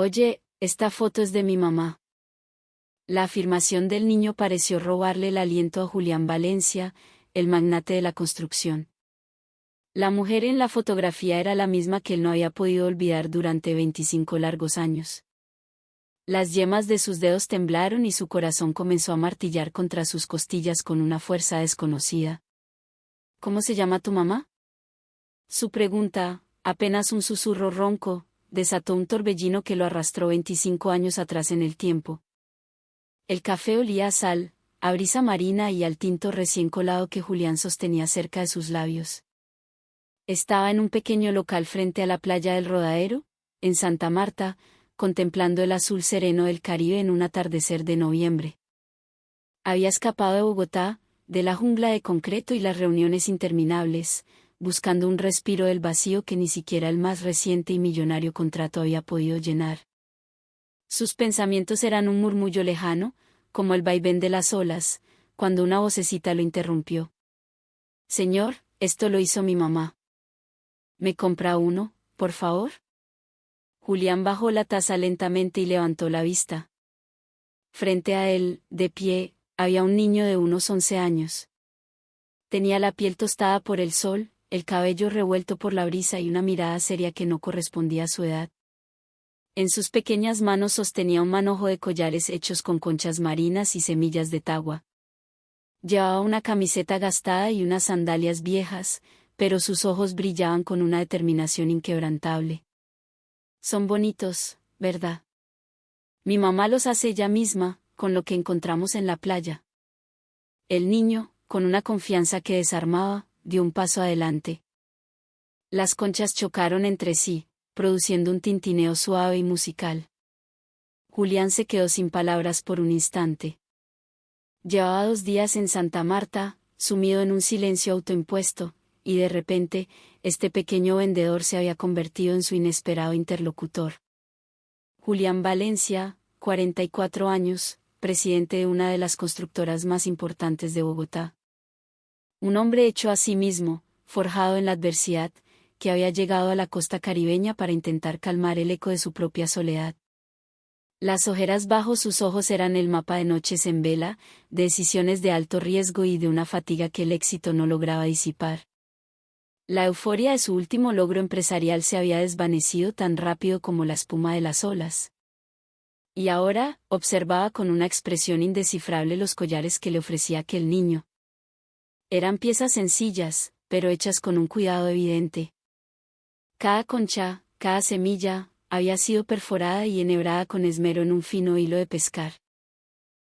Oye, esta foto es de mi mamá. La afirmación del niño pareció robarle el aliento a Julián Valencia, el magnate de la construcción. La mujer en la fotografía era la misma que él no había podido olvidar durante 25 largos años. Las yemas de sus dedos temblaron y su corazón comenzó a martillar contra sus costillas con una fuerza desconocida. ¿Cómo se llama tu mamá? Su pregunta, apenas un susurro ronco, desató un torbellino que lo arrastró 25 años atrás en el tiempo. El café olía a sal, a brisa marina y al tinto recién colado que Julián sostenía cerca de sus labios. Estaba en un pequeño local frente a la playa del Rodadero, en Santa Marta, contemplando el azul sereno del Caribe en un atardecer de noviembre. Había escapado de Bogotá, de la jungla de concreto y las reuniones interminables, buscando un respiro del vacío que ni siquiera el más reciente y millonario contrato había podido llenar. Sus pensamientos eran un murmullo lejano, como el vaivén de las olas, cuando una vocecita lo interrumpió. Señor, esto lo hizo mi mamá. ¿Me compra uno, por favor? Julián bajó la taza lentamente y levantó la vista. Frente a él, de pie, había un niño de unos 11 años. Tenía la piel tostada por el sol, el cabello revuelto por la brisa y una mirada seria que no correspondía a su edad. En sus pequeñas manos sostenía un manojo de collares hechos con conchas marinas y semillas de tagua. Llevaba una camiseta gastada y unas sandalias viejas, pero sus ojos brillaban con una determinación inquebrantable. Son bonitos, ¿verdad? Mi mamá los hace ella misma, con lo que encontramos en la playa. El niño, con una confianza que desarmaba, dio un paso adelante. Las conchas chocaron entre sí, produciendo un tintineo suave y musical. Julián se quedó sin palabras por un instante. Llevaba 2 días en Santa Marta, sumido en un silencio autoimpuesto, y de repente, este pequeño vendedor se había convertido en su inesperado interlocutor. Julián Valencia, 44 años, presidente de una de las constructoras más importantes de Bogotá. Un hombre hecho a sí mismo, forjado en la adversidad, que había llegado a la costa caribeña para intentar calmar el eco de su propia soledad. Las ojeras bajo sus ojos eran el mapa de noches en vela, de decisiones de alto riesgo y de una fatiga que el éxito no lograba disipar. La euforia de su último logro empresarial se había desvanecido tan rápido como la espuma de las olas. Y ahora, observaba con una expresión indescifrable los collares que le ofrecía aquel niño. Eran piezas sencillas, pero hechas con un cuidado evidente. Cada concha, cada semilla, había sido perforada y enhebrada con esmero en un fino hilo de pescar.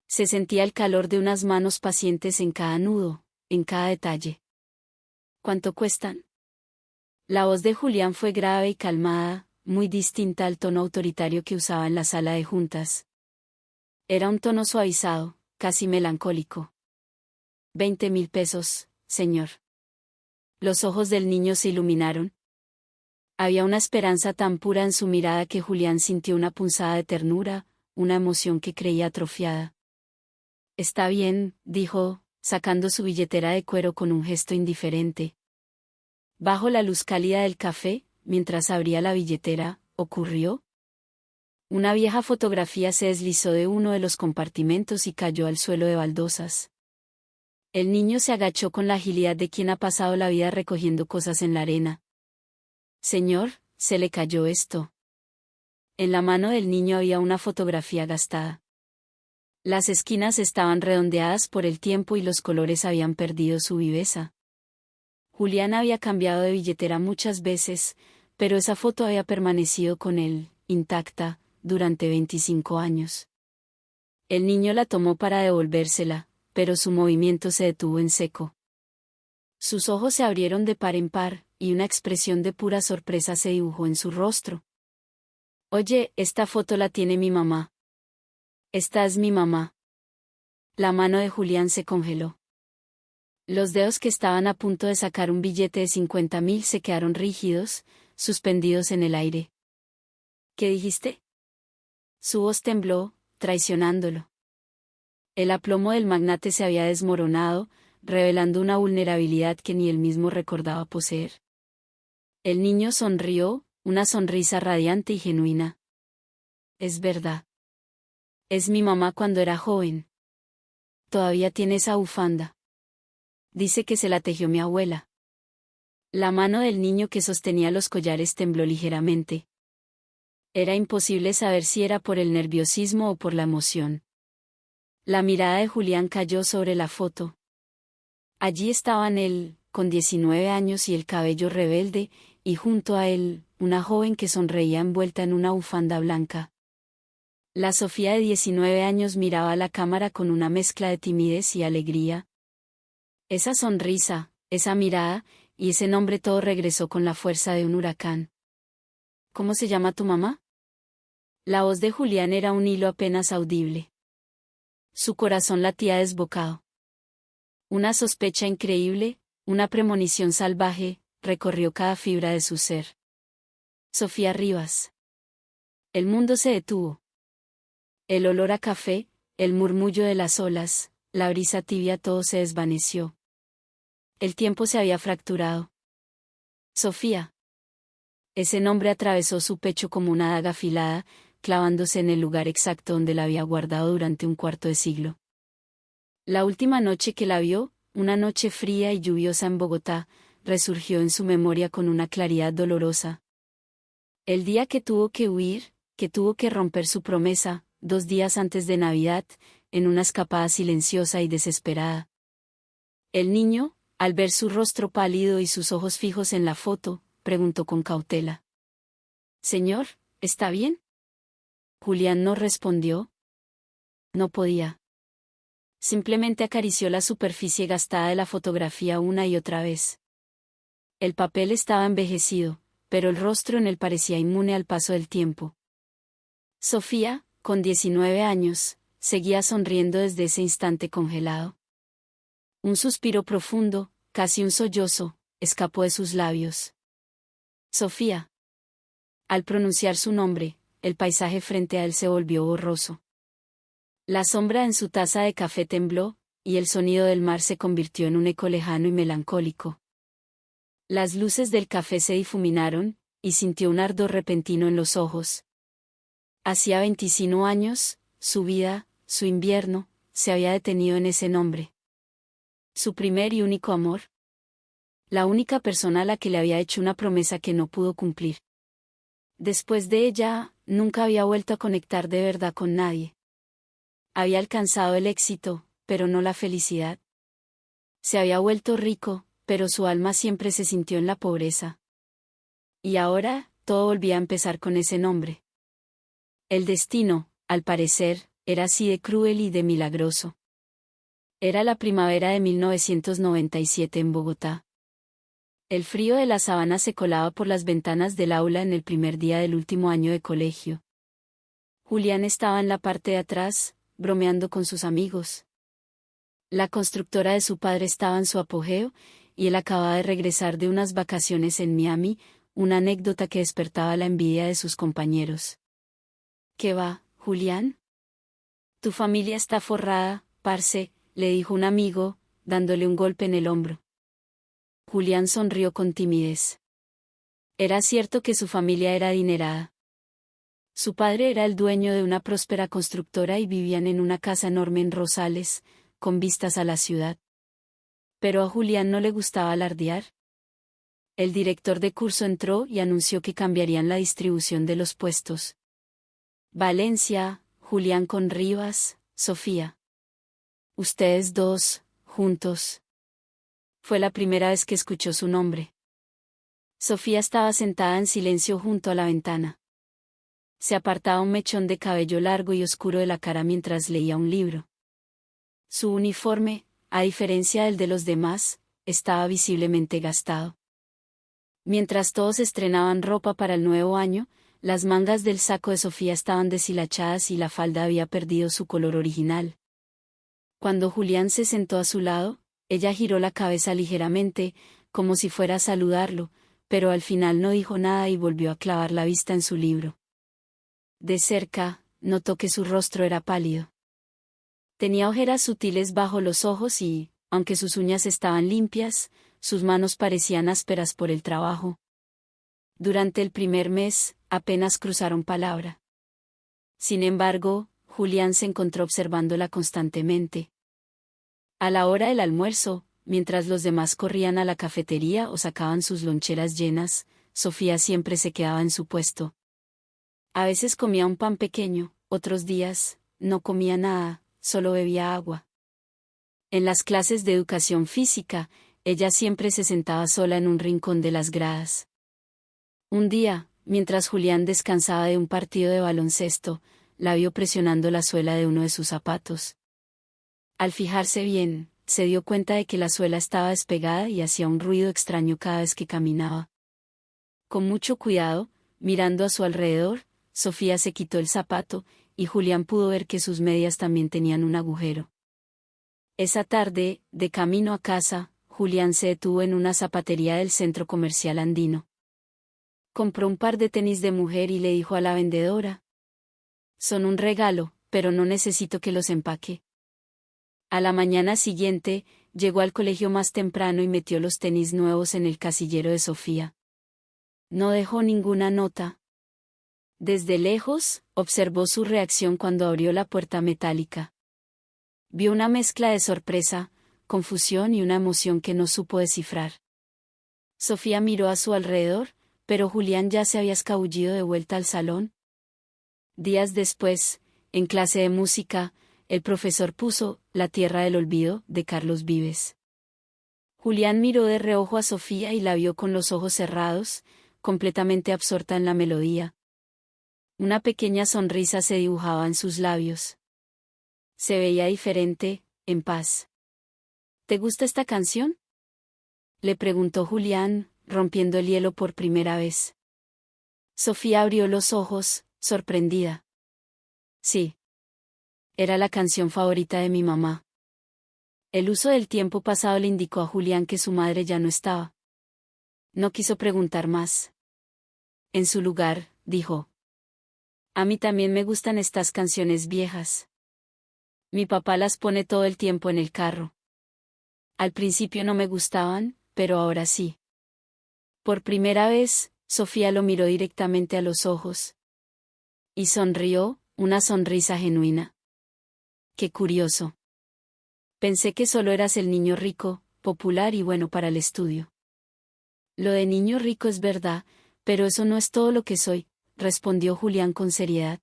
Se sentía el calor de unas manos pacientes en cada nudo, en cada detalle. ¿Cuánto cuestan? La voz de Julián fue grave y calmada, muy distinta al tono autoritario que usaba en la sala de juntas. Era un tono suavizado, casi melancólico. 20.000 pesos, señor. Los ojos del niño se iluminaron. Había una esperanza tan pura en su mirada que Julián sintió una punzada de ternura, una emoción que creía atrofiada. Está bien, dijo, sacando su billetera de cuero con un gesto indiferente. Bajo la luz cálida del café, mientras abría la billetera, ¿ocurrió? Una vieja fotografía se deslizó de uno de los compartimentos y cayó al suelo de baldosas. El niño se agachó con la agilidad de quien ha pasado la vida recogiendo cosas en la arena. Señor, se le cayó esto. En la mano del niño había una fotografía gastada. Las esquinas estaban redondeadas por el tiempo y los colores habían perdido su viveza. Julián había cambiado de billetera muchas veces, pero esa foto había permanecido con él, intacta, durante 25 años. El niño la tomó para devolvérsela, pero su movimiento se detuvo en seco. Sus ojos se abrieron de par en par, y una expresión de pura sorpresa se dibujó en su rostro. Oye, esta foto la tiene mi mamá. Esta es mi mamá. La mano de Julián se congeló. Los dedos que estaban a punto de sacar un billete de 50.000 se quedaron rígidos, suspendidos en el aire. ¿Qué dijiste? Su voz tembló, traicionándolo. El aplomo del magnate se había desmoronado, revelando una vulnerabilidad que ni él mismo recordaba poseer. El niño sonrió, una sonrisa radiante y genuina. Es verdad. Es mi mamá cuando era joven. Todavía tiene esa bufanda. Dice que se la tejió mi abuela. La mano del niño que sostenía los collares tembló ligeramente. Era imposible saber si era por el nerviosismo o por la emoción. La mirada de Julián cayó sobre la foto. Allí estaban él, con 19 años y el cabello rebelde, y junto a él, una joven que sonreía envuelta en una bufanda blanca. La Sofía de 19 años miraba a la cámara con una mezcla de timidez y alegría. Esa sonrisa, esa mirada, y ese nombre todo regresó con la fuerza de un huracán. ¿Cómo se llama tu mamá? La voz de Julián era un hilo apenas audible. Su corazón latía desbocado. Una sospecha increíble, una premonición salvaje, recorrió cada fibra de su ser. Sofía Rivas. El mundo se detuvo. El olor a café, el murmullo de las olas, la brisa tibia, todo se desvaneció. El tiempo se había fracturado. Sofía. Ese nombre atravesó su pecho como una daga afilada, clavándose en el lugar exacto donde la había guardado durante un cuarto de siglo. La última noche que la vio, una noche fría y lluviosa en Bogotá, resurgió en su memoria con una claridad dolorosa. El día que tuvo que huir, que tuvo que romper su promesa, 2 días antes de Navidad, en una escapada silenciosa y desesperada. El niño, al ver su rostro pálido y sus ojos fijos en la foto, preguntó con cautela. «Señor, ¿está bien?» Julián no respondió. No podía. Simplemente acarició la superficie gastada de la fotografía una y otra vez. El papel estaba envejecido, pero el rostro en él parecía inmune al paso del tiempo. Sofía, con 19 años, seguía sonriendo desde ese instante congelado. Un suspiro profundo, casi un sollozo, escapó de sus labios. Sofía. Al pronunciar su nombre, el paisaje frente a él se volvió borroso. La sombra en su taza de café tembló, y el sonido del mar se convirtió en un eco lejano y melancólico. Las luces del café se difuminaron, y sintió un ardor repentino en los ojos. Hacía 25 años, su vida, su invierno, se había detenido en ese nombre. Su primer y único amor. La única persona a la que le había hecho una promesa que no pudo cumplir. Después de ella, nunca había vuelto a conectar de verdad con nadie. Había alcanzado el éxito, pero no la felicidad. Se había vuelto rico, pero su alma siempre se sintió en la pobreza. Y ahora, todo volvía a empezar con ese nombre. El destino, al parecer, era así de cruel y de milagroso. Era la primavera de 1997 en Bogotá. El frío de la sabana se colaba por las ventanas del aula en el primer día del último año de colegio. Julián estaba en la parte de atrás, bromeando con sus amigos. La constructora de su padre estaba en su apogeo, y él acababa de regresar de unas vacaciones en Miami, una anécdota que despertaba la envidia de sus compañeros. ¿Qué va, Julián? Tu familia está forrada, parce, le dijo un amigo, dándole un golpe en el hombro. Julián sonrió con timidez. Era cierto que su familia era adinerada. Su padre era el dueño de una próspera constructora y vivían en una casa enorme en Rosales, con vistas a la ciudad. Pero a Julián no le gustaba alardear. El director de curso entró y anunció que cambiarían la distribución de los puestos. Valencia, Julián con Rivas, Sofía. Ustedes dos, juntos. Fue la primera vez que escuchó su nombre. Sofía estaba sentada en silencio junto a la ventana. Se apartaba un mechón de cabello largo y oscuro de la cara mientras leía un libro. Su uniforme, a diferencia del de los demás, estaba visiblemente gastado. Mientras todos estrenaban ropa para el nuevo año, las mangas del saco de Sofía estaban deshilachadas y la falda había perdido su color original. Cuando Julián se sentó a su lado, ella giró la cabeza ligeramente, como si fuera a saludarlo, pero al final no dijo nada y volvió a clavar la vista en su libro. De cerca, notó que su rostro era pálido. Tenía ojeras sutiles bajo los ojos y, aunque sus uñas estaban limpias, sus manos parecían ásperas por el trabajo. Durante el primer mes, apenas cruzaron palabra. Sin embargo, Julián se encontró observándola constantemente. A la hora del almuerzo, mientras los demás corrían a la cafetería o sacaban sus loncheras llenas, Sofía siempre se quedaba en su puesto. A veces comía un pan pequeño, otros días, no comía nada, solo bebía agua. En las clases de educación física, ella siempre se sentaba sola en un rincón de las gradas. Un día, mientras Julián descansaba de un partido de baloncesto, la vio presionando la suela de uno de sus zapatos. Al fijarse bien, se dio cuenta de que la suela estaba despegada y hacía un ruido extraño cada vez que caminaba. Con mucho cuidado, mirando a su alrededor, Sofía se quitó el zapato, y Julián pudo ver que sus medias también tenían un agujero. Esa tarde, de camino a casa, Julián se detuvo en una zapatería del centro comercial andino. Compró un par de tenis de mujer y le dijo a la vendedora: «Son un regalo, pero no necesito que los empaque». A la mañana siguiente, llegó al colegio más temprano y metió los tenis nuevos en el casillero de Sofía. No dejó ninguna nota. Desde lejos, observó su reacción cuando abrió la puerta metálica. Vio una mezcla de sorpresa, confusión y una emoción que no supo descifrar. Sofía miró a su alrededor, pero Julián ya se había escabullido de vuelta al salón. Días después, en clase de música, el profesor puso La tierra del olvido, de Carlos Vives. Julián miró de reojo a Sofía y la vio con los ojos cerrados, completamente absorta en la melodía. Una pequeña sonrisa se dibujaba en sus labios. Se veía diferente, en paz. ¿Te gusta esta canción?, le preguntó Julián, rompiendo el hielo por primera vez. Sofía abrió los ojos, sorprendida. Sí. Era la canción favorita de mi mamá. El uso del tiempo pasado le indicó a Julián que su madre ya no estaba. No quiso preguntar más. En su lugar, dijo: «A mí también me gustan estas canciones viejas. Mi papá las pone todo el tiempo en el carro. Al principio no me gustaban, pero ahora sí». Por primera vez, Sofía lo miró directamente a los ojos. Y sonrió, una sonrisa genuina. «Qué curioso. Pensé que solo eras el niño rico, popular y bueno para el estudio». «Lo de niño rico es verdad, pero eso no es todo lo que soy», respondió Julián con seriedad.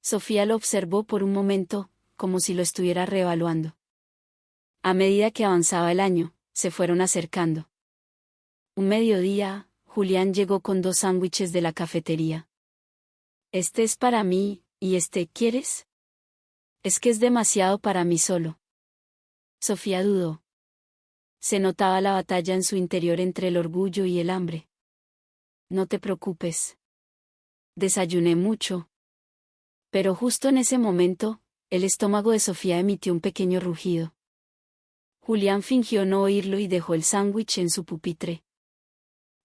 Sofía lo observó por un momento, como si lo estuviera reevaluando. A medida que avanzaba el año, se fueron acercando. Un mediodía, Julián llegó con 2 sándwiches de la cafetería. «Este es para mí, y este, ¿quieres?». «Es que es demasiado para mí solo». Sofía dudó. Se notaba la batalla en su interior entre el orgullo y el hambre. «No te preocupes. Desayuné mucho». Pero justo en ese momento, el estómago de Sofía emitió un pequeño rugido. Julián fingió no oírlo y dejó el sándwich en su pupitre.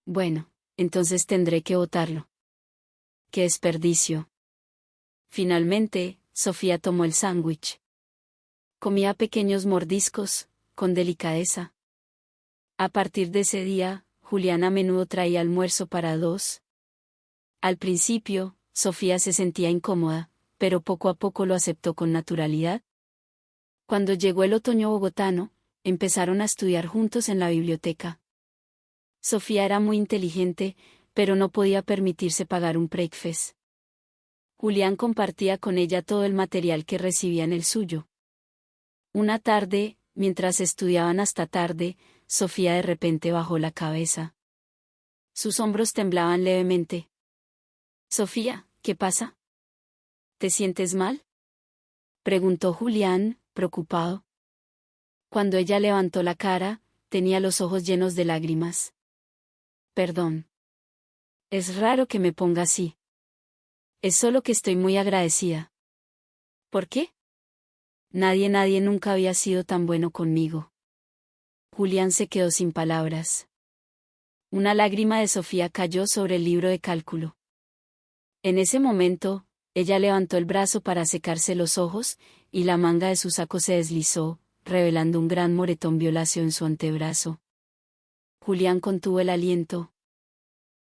«Bueno, entonces tendré que botarlo». «¡Qué desperdicio!». Finalmente, Sofía tomó el sándwich. Comía pequeños mordiscos, con delicadeza. A partir de ese día, Julián a menudo traía almuerzo para 2. Al principio, Sofía se sentía incómoda, pero poco a poco lo aceptó con naturalidad. Cuando llegó el otoño bogotano, empezaron a estudiar juntos en la biblioteca. Sofía era muy inteligente, pero no podía permitirse pagar un breakfast. Julián compartía con ella todo el material que recibía en el suyo. Una tarde, mientras estudiaban hasta tarde, Sofía de repente bajó la cabeza. Sus hombros temblaban levemente. «Sofía, ¿qué pasa? ¿Te sientes mal?», preguntó Julián, preocupado. Cuando ella levantó la cara, tenía los ojos llenos de lágrimas. «Perdón. Es raro que me ponga así. Es solo que estoy muy agradecida». «¿Por qué?». Nadie nunca había sido tan bueno conmigo». Julián se quedó sin palabras. Una lágrima de Sofía cayó sobre el libro de cálculo. En ese momento, ella levantó el brazo para secarse los ojos, y la manga de su saco se deslizó, revelando un gran moretón violáceo en su antebrazo. Julián contuvo el aliento.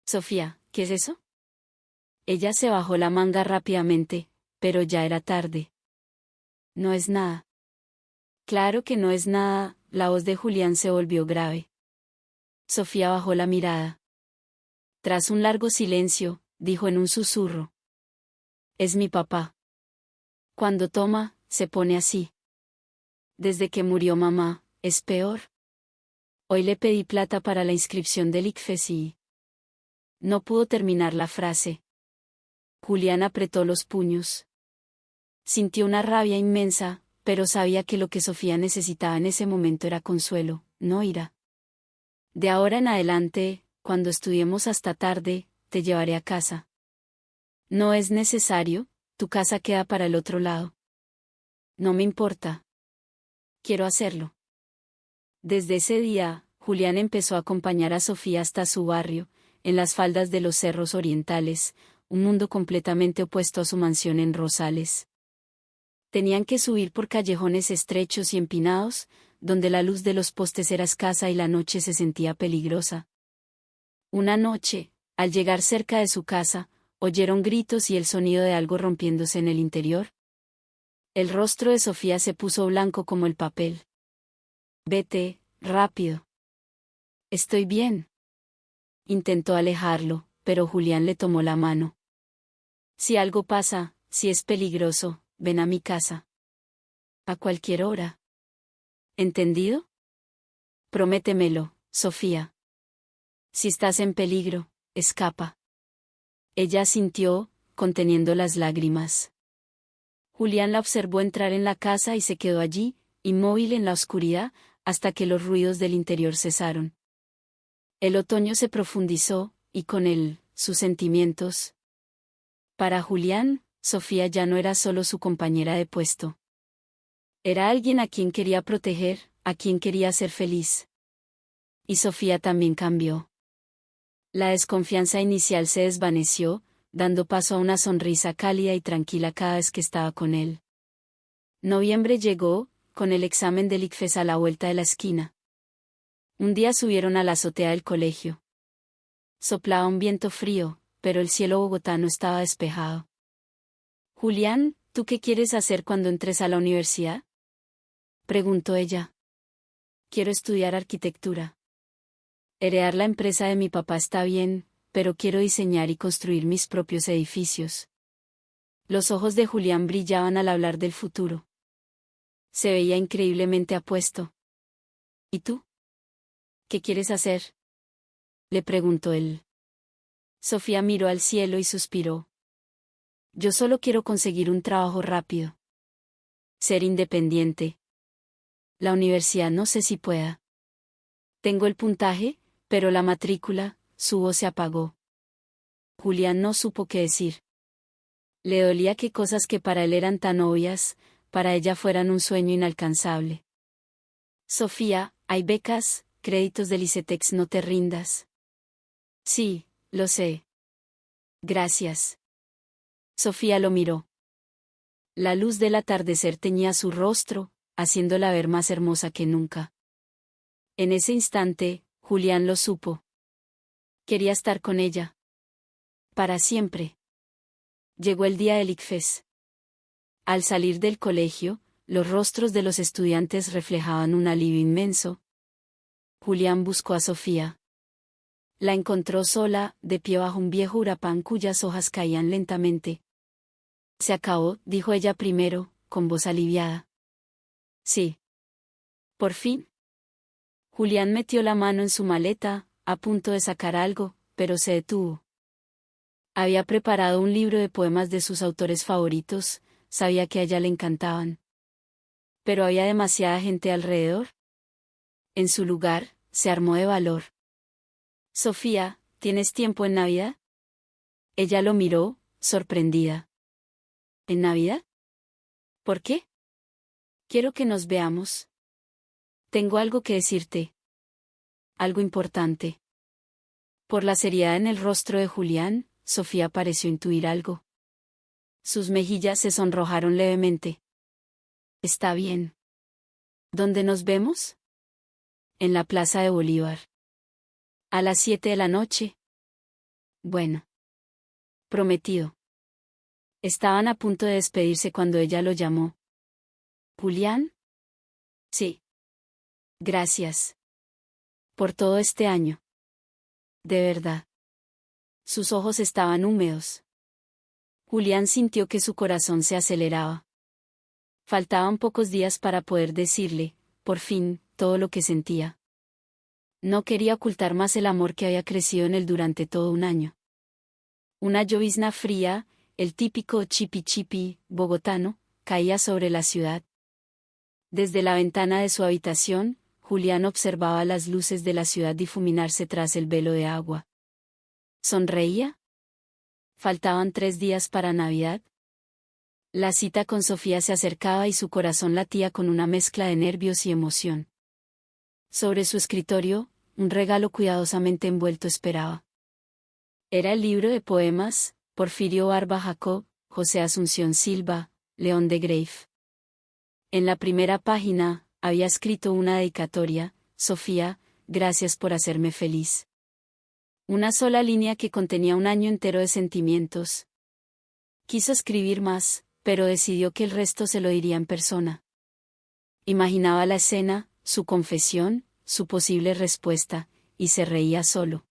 «Sofía, ¿qué es eso?». Ella se bajó la manga rápidamente, pero ya era tarde. No es nada. Claro que no es nada, la voz de Julián se volvió grave. Sofía bajó la mirada. Tras un largo silencio, dijo en un susurro. Es mi papá. Cuando toma, se pone así. Desde que murió mamá, es peor. Hoy le pedí plata para la inscripción del ICFES y... No pudo terminar la frase. Julián apretó los puños. Sintió una rabia inmensa, pero sabía que lo que Sofía necesitaba en ese momento era consuelo, no ira. De ahora en adelante, cuando estudiemos hasta tarde, te llevaré a casa. No es necesario, tu casa queda para el otro lado. No me importa. Quiero hacerlo. Desde ese día, Julián empezó a acompañar a Sofía hasta su barrio, en las faldas de los cerros orientales, un mundo completamente opuesto a su mansión en Rosales. Tenían que subir por callejones estrechos y empinados, donde la luz de los postes era escasa y la noche se sentía peligrosa. Una noche, al llegar cerca de su casa, oyeron gritos y el sonido de algo rompiéndose en el interior. El rostro de Sofía se puso blanco como el papel. Vete, rápido. Estoy bien. Intentó alejarlo, pero Julián le tomó la mano. Si algo pasa, si es peligroso, ven a mi casa. A cualquier hora. ¿Entendido? Prométemelo, Sofía. Si estás en peligro, escapa. Ella asintió, conteniendo las lágrimas. Julián la observó entrar en la casa y se quedó allí, inmóvil en la oscuridad, hasta que los ruidos del interior cesaron. El otoño se profundizó, y con él, sus sentimientos. Para Julián, Sofía ya no era solo su compañera de puesto. Era alguien a quien quería proteger, a quien quería hacer feliz. Y Sofía también cambió. La desconfianza inicial se desvaneció, dando paso a una sonrisa cálida y tranquila cada vez que estaba con él. Noviembre llegó, con el examen del ICFES a la vuelta de la esquina. Un día subieron a la azotea del colegio. Soplaba un viento frío, pero el cielo bogotano estaba despejado. Julián, ¿tú qué quieres hacer cuando entres a la universidad? Preguntó ella. Quiero estudiar arquitectura. Heredar la empresa de mi papá está bien, pero quiero diseñar y construir mis propios edificios. Los ojos de Julián brillaban al hablar del futuro. Se veía increíblemente apuesto. ¿Y tú? ¿Qué quieres hacer? Le preguntó él. Sofía miró al cielo y suspiró. Yo solo quiero conseguir un trabajo rápido. Ser independiente. La universidad no sé si pueda. Tengo el puntaje, pero la matrícula, su voz se apagó. Julián no supo qué decir. Le dolía que cosas que para él eran tan obvias, para ella fueran un sueño inalcanzable. Sofía, hay becas, créditos del ICETEX, no te rindas. Sí, lo sé. Gracias. Sofía lo miró. La luz del atardecer teñía su rostro, haciéndola ver más hermosa que nunca. En ese instante, Julián lo supo. Quería estar con ella. Para siempre. Llegó el día del ICFES. Al salir del colegio, los rostros de los estudiantes reflejaban un alivio inmenso. Julián buscó a Sofía. La encontró sola, de pie bajo un viejo hurapán cuyas hojas caían lentamente. Se acabó, dijo ella primero, con voz aliviada. Sí. Por fin. Julián metió la mano en su maleta, a punto de sacar algo, pero se detuvo. Había preparado un libro de poemas de sus autores favoritos, sabía que a ella le encantaban. Pero había demasiada gente alrededor. En su lugar, se armó de valor. Sofía, ¿tienes tiempo en Navidad? Ella lo miró, sorprendida. ¿En Navidad? ¿Por qué? Quiero que nos veamos. Tengo algo que decirte. Algo importante. Por la seriedad en el rostro de Julián, Sofía pareció intuir algo. Sus mejillas se sonrojaron levemente. Está bien. ¿Dónde nos vemos? En la Plaza de Bolívar. A las 7 de la noche. Bueno. Prometido. Estaban a punto de despedirse cuando ella lo llamó. ¿Julián? Sí. Gracias. Por todo este año. De verdad. Sus ojos estaban húmedos. Julián sintió que su corazón se aceleraba. Faltaban pocos días para poder decirle, por fin, todo lo que sentía. No quería ocultar más el amor que había crecido en él durante todo un año. Una llovizna fría, el típico chipi chipi bogotano, caía sobre la ciudad. Desde la ventana de su habitación, Julián observaba las luces de la ciudad difuminarse tras el velo de agua. ¿Sonreía? Faltaban 3 días para Navidad. La cita con Sofía se acercaba y su corazón latía con una mezcla de nervios y emoción. Sobre su escritorio, un regalo cuidadosamente envuelto esperaba. Era el libro de poemas, Porfirio Barba Jacob, José Asunción Silva, León de Greiff. En la primera página, había escrito una dedicatoria: Sofía, gracias por hacerme feliz. Una sola línea que contenía un año entero de sentimientos. Quiso escribir más, pero decidió que el resto se lo diría en persona. Imaginaba la escena, su confesión, su posible respuesta, y se reía solo.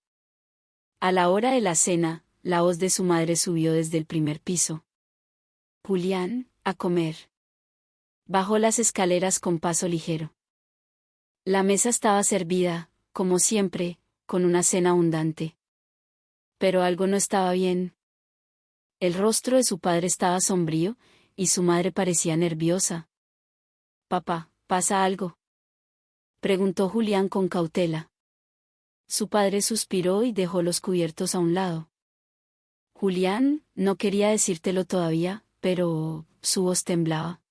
A la hora de la cena, la voz de su madre subió desde el primer piso. Julián, a comer. Bajó las escaleras con paso ligero. La mesa estaba servida, como siempre, con una cena abundante. Pero algo no estaba bien. El rostro de su padre estaba sombrío, y su madre parecía nerviosa. «Papá, ¿pasa algo?», preguntó Julián con cautela. Su padre suspiró y dejó los cubiertos a un lado. Julián, no quería decírtelo todavía, pero su voz temblaba.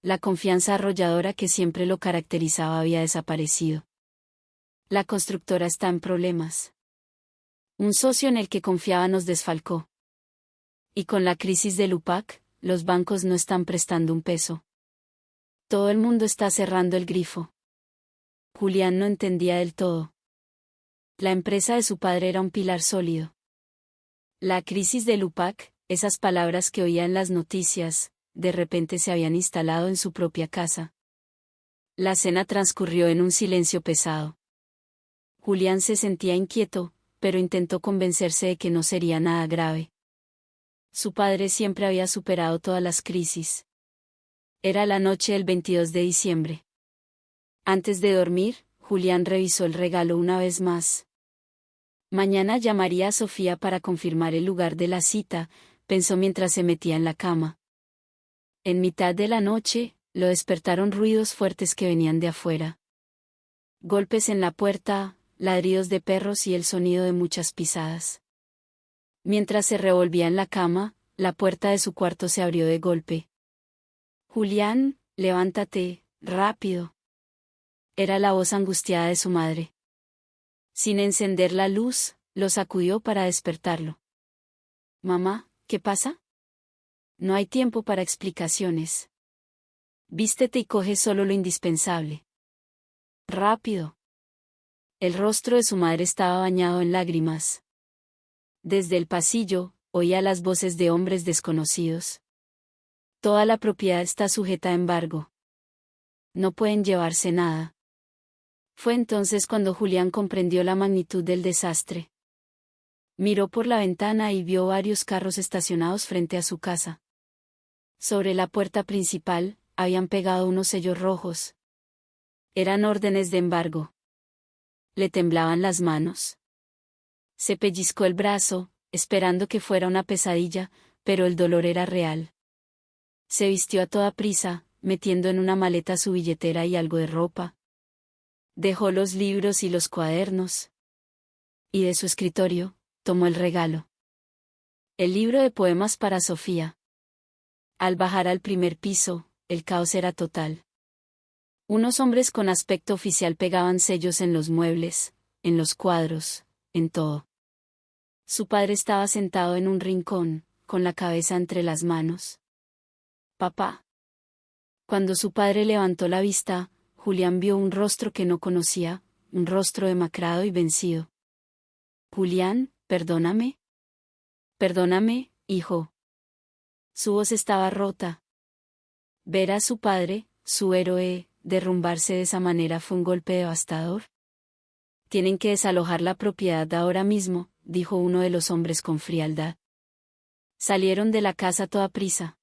La confianza arrolladora que siempre lo caracterizaba había desaparecido. La constructora está en problemas. Un socio en el que confiaba nos desfalcó. Y con la crisis del UPAC, los bancos no están prestando un peso. Todo el mundo está cerrando el grifo. Julián no entendía del todo. La empresa de su padre era un pilar sólido. La crisis del UPAC, esas palabras que oía en las noticias, de repente se habían instalado en su propia casa. La cena transcurrió en un silencio pesado. Julián se sentía inquieto, pero intentó convencerse de que no sería nada grave. Su padre siempre había superado todas las crisis. Era la noche del 22 de diciembre. Antes de dormir, Julián revisó el regalo una vez más. Mañana llamaría a Sofía para confirmar el lugar de la cita, pensó mientras se metía en la cama. En mitad de la noche, lo despertaron ruidos fuertes que venían de afuera. Golpes en la puerta, ladridos de perros y el sonido de muchas pisadas. Mientras se revolvía en la cama, la puerta de su cuarto se abrió de golpe. «Julián, levántate, rápido». Era la voz angustiada de su madre. Sin encender la luz, lo sacudió para despertarlo. «Mamá, ¿qué pasa?». «No hay tiempo para explicaciones. Vístete y coge solo lo indispensable. Rápido». El rostro de su madre estaba bañado en lágrimas. Desde el pasillo, oía las voces de hombres desconocidos. «Toda la propiedad está sujeta a embargo. No pueden llevarse nada». Fue entonces cuando Julián comprendió la magnitud del desastre. Miró por la ventana y vio varios carros estacionados frente a su casa. Sobre la puerta principal, habían pegado unos sellos rojos. Eran órdenes de embargo. Le temblaban las manos. Se pellizcó el brazo, esperando que fuera una pesadilla, pero el dolor era real. Se vistió a toda prisa, metiendo en una maleta su billetera y algo de ropa. Dejó los libros y los cuadernos. Y de su escritorio, tomó el regalo. El libro de poemas para Sofía. Al bajar al primer piso, el caos era total. Unos hombres con aspecto oficial pegaban sellos en los muebles, en los cuadros, en todo. Su padre estaba sentado en un rincón, con la cabeza entre las manos. «Papá». Cuando su padre levantó la vista, Julián vio un rostro que no conocía, un rostro demacrado y vencido. «Julián, perdóname». «Perdóname, hijo». Su voz estaba rota. Ver a su padre, su héroe, derrumbarse de esa manera fue un golpe devastador. Tienen que desalojar la propiedad ahora mismo, dijo uno de los hombres con frialdad. Salieron de la casa a toda prisa.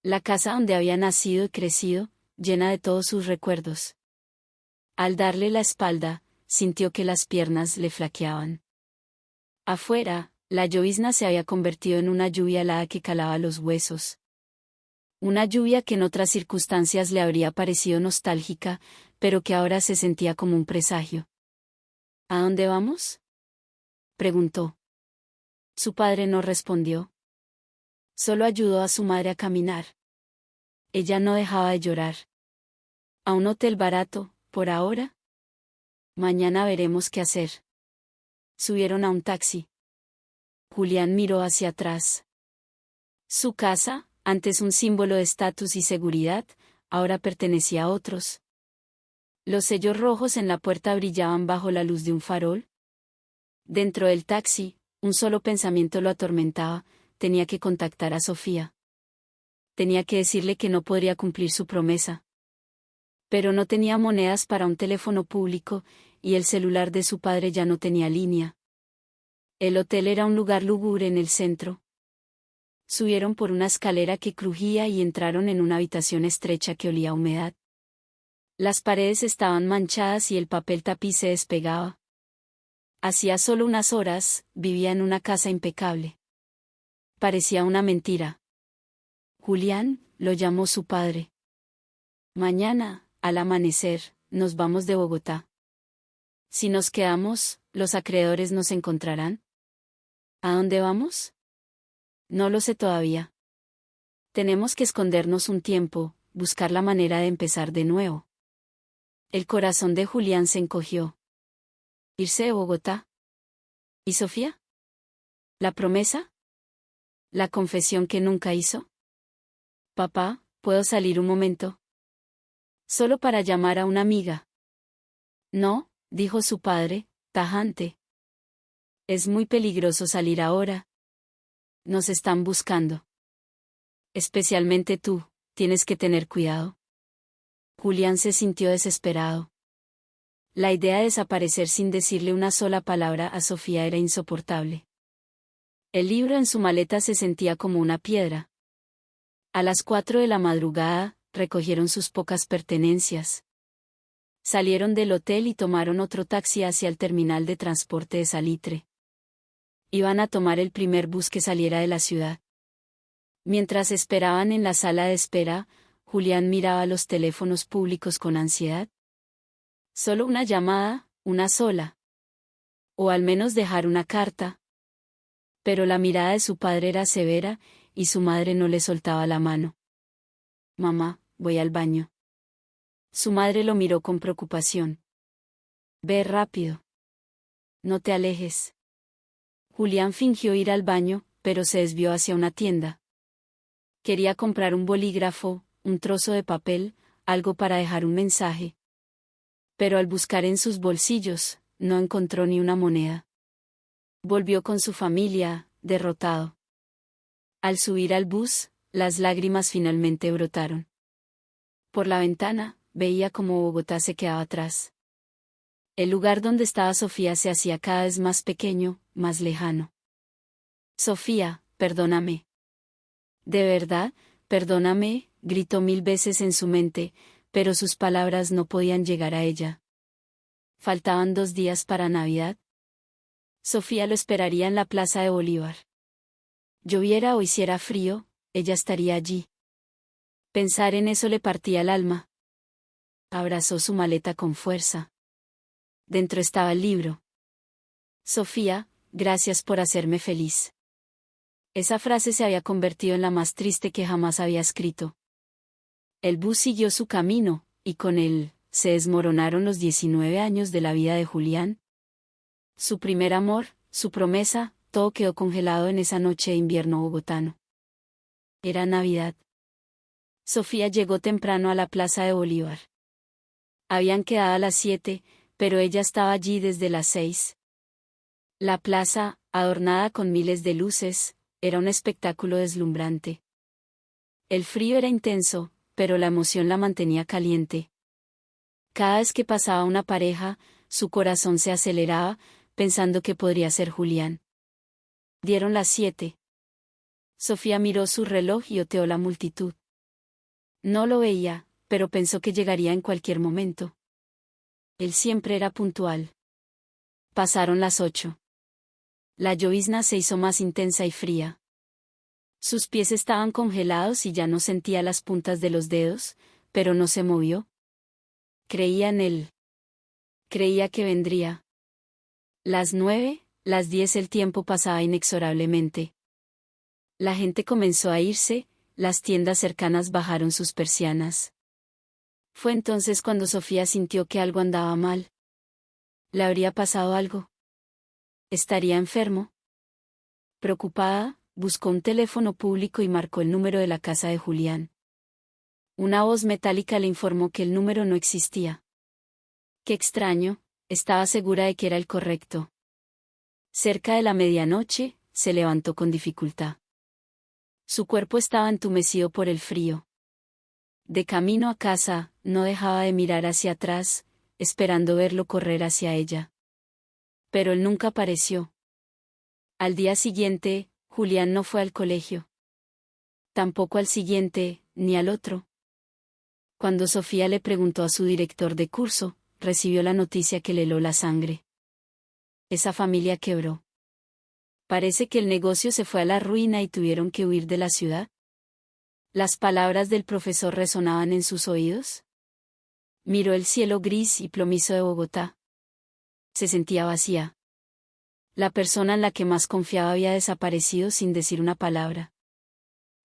La casa donde había nacido y crecido, llena de todos sus recuerdos. Al darle la espalda, sintió que las piernas le flaqueaban. Afuera, la llovizna se había convertido en una lluvia helada que calaba los huesos. Una lluvia que en otras circunstancias le habría parecido nostálgica, pero que ahora se sentía como un presagio. ¿A dónde vamos?, preguntó. Su padre no respondió. Solo ayudó a su madre a caminar. Ella no dejaba de llorar. ¿A un hotel barato, por ahora? Mañana veremos qué hacer. Subieron a un taxi. Julián miró hacia atrás. Su casa, antes un símbolo de estatus y seguridad, ahora pertenecía a otros. Los sellos rojos en la puerta brillaban bajo la luz de un farol. Dentro del taxi, un solo pensamiento lo atormentaba: tenía que contactar a Sofía. Tenía que decirle que no podría cumplir su promesa. Pero no tenía monedas para un teléfono público, y el celular de su padre ya no tenía línea. El hotel era un lugar lúgubre en el centro. Subieron por una escalera que crujía y entraron en una habitación estrecha que olía a humedad. Las paredes estaban manchadas y el papel tapiz se despegaba. Hacía solo unas horas, vivía en una casa impecable. Parecía una mentira. Julián, lo llamó su padre. Mañana, al amanecer, nos vamos de Bogotá. Si nos quedamos, ¿los acreedores nos encontrarán? ¿A dónde vamos? No lo sé todavía. Tenemos que escondernos un tiempo, buscar la manera de empezar de nuevo. El corazón de Julián se encogió. ¿Irse de Bogotá? ¿Y Sofía? ¿La promesa? ¿La confesión que nunca hizo? Papá, ¿puedo salir un momento? Solo para llamar a una amiga. No, dijo su padre, tajante. Es muy peligroso salir ahora. Nos están buscando. Especialmente tú, tienes que tener cuidado. Julián se sintió desesperado. La idea de desaparecer sin decirle una sola palabra a Sofía era insoportable. El libro en su maleta se sentía como una piedra. A las 4 de la madrugada, recogieron sus pocas pertenencias. Salieron del hotel y tomaron otro taxi hacia el terminal de transporte de Salitre. Iban a tomar el primer bus que saliera de la ciudad. Mientras esperaban en la sala de espera, Julián miraba los teléfonos públicos con ansiedad. Solo una llamada, una sola. O al menos dejar una carta. Pero la mirada de su padre era severa, y su madre no le soltaba la mano. Mamá, voy al baño. Su madre lo miró con preocupación. Ve rápido. No te alejes. Julián fingió ir al baño, pero se desvió hacia una tienda. Quería comprar un bolígrafo, un trozo de papel, algo para dejar un mensaje. Pero al buscar en sus bolsillos, no encontró ni una moneda. Volvió con su familia, derrotado. Al subir al bus, las lágrimas finalmente brotaron. Por la ventana, veía cómo Bogotá se quedaba atrás. El lugar donde estaba Sofía se hacía cada vez más pequeño, más lejano. Sofía, perdóname. De verdad, perdóname, gritó 1000 veces en su mente, pero sus palabras no podían llegar a ella. Faltaban 2 días para Navidad. Sofía lo esperaría en la Plaza de Bolívar. Lloviera o hiciera frío, ella estaría allí. Pensar en eso le partía el alma. Abrazó su maleta con fuerza. Dentro estaba el libro. Sofía, gracias por hacerme feliz. Esa frase se había convertido en la más triste que jamás había escrito. El bus siguió su camino, y con él, se desmoronaron los 19 años de la vida de Julián. Su primer amor, su promesa, todo quedó congelado en esa noche de invierno bogotano. Era Navidad. Sofía llegó temprano a la Plaza de Bolívar. Habían quedado a las 7, pero ella estaba allí desde las 6. La plaza, adornada con miles de luces, era un espectáculo deslumbrante. El frío era intenso, pero la emoción la mantenía caliente. Cada vez que pasaba una pareja, su corazón se aceleraba, pensando que podría ser Julián. Dieron las 7. Sofía miró su reloj y oteó la multitud. No lo veía, pero pensó que llegaría en cualquier momento. Él siempre era puntual. Pasaron las 8. La llovizna se hizo más intensa y fría. Sus pies estaban congelados y ya no sentía las puntas de los dedos, pero no se movió. Creía en él. Creía que vendría. Las 9, las 10 el tiempo pasaba inexorablemente. La gente comenzó a irse, las tiendas cercanas bajaron sus persianas. Fue entonces cuando Sofía sintió que algo andaba mal. ¿Le habría pasado algo? ¿Estaría enfermo? Preocupada, buscó un teléfono público y marcó el número de la casa de Julián. Una voz metálica le informó que el número no existía. Qué extraño, estaba segura de que era el correcto. Cerca de la medianoche, se levantó con dificultad. Su cuerpo estaba entumecido por el frío. De camino a casa, no dejaba de mirar hacia atrás, esperando verlo correr hacia ella. Pero él nunca apareció. Al día siguiente, Julián no fue al colegio. Tampoco al siguiente, ni al otro. Cuando Sofía le preguntó a su director de curso, recibió la noticia que le heló la sangre. Esa familia quebró. Parece que el negocio se fue a la ruina y tuvieron que huir de la ciudad. ¿Las palabras del profesor resonaban en sus oídos? Miró el cielo gris y plomizo de Bogotá. Se sentía vacía. La persona en la que más confiaba había desaparecido sin decir una palabra.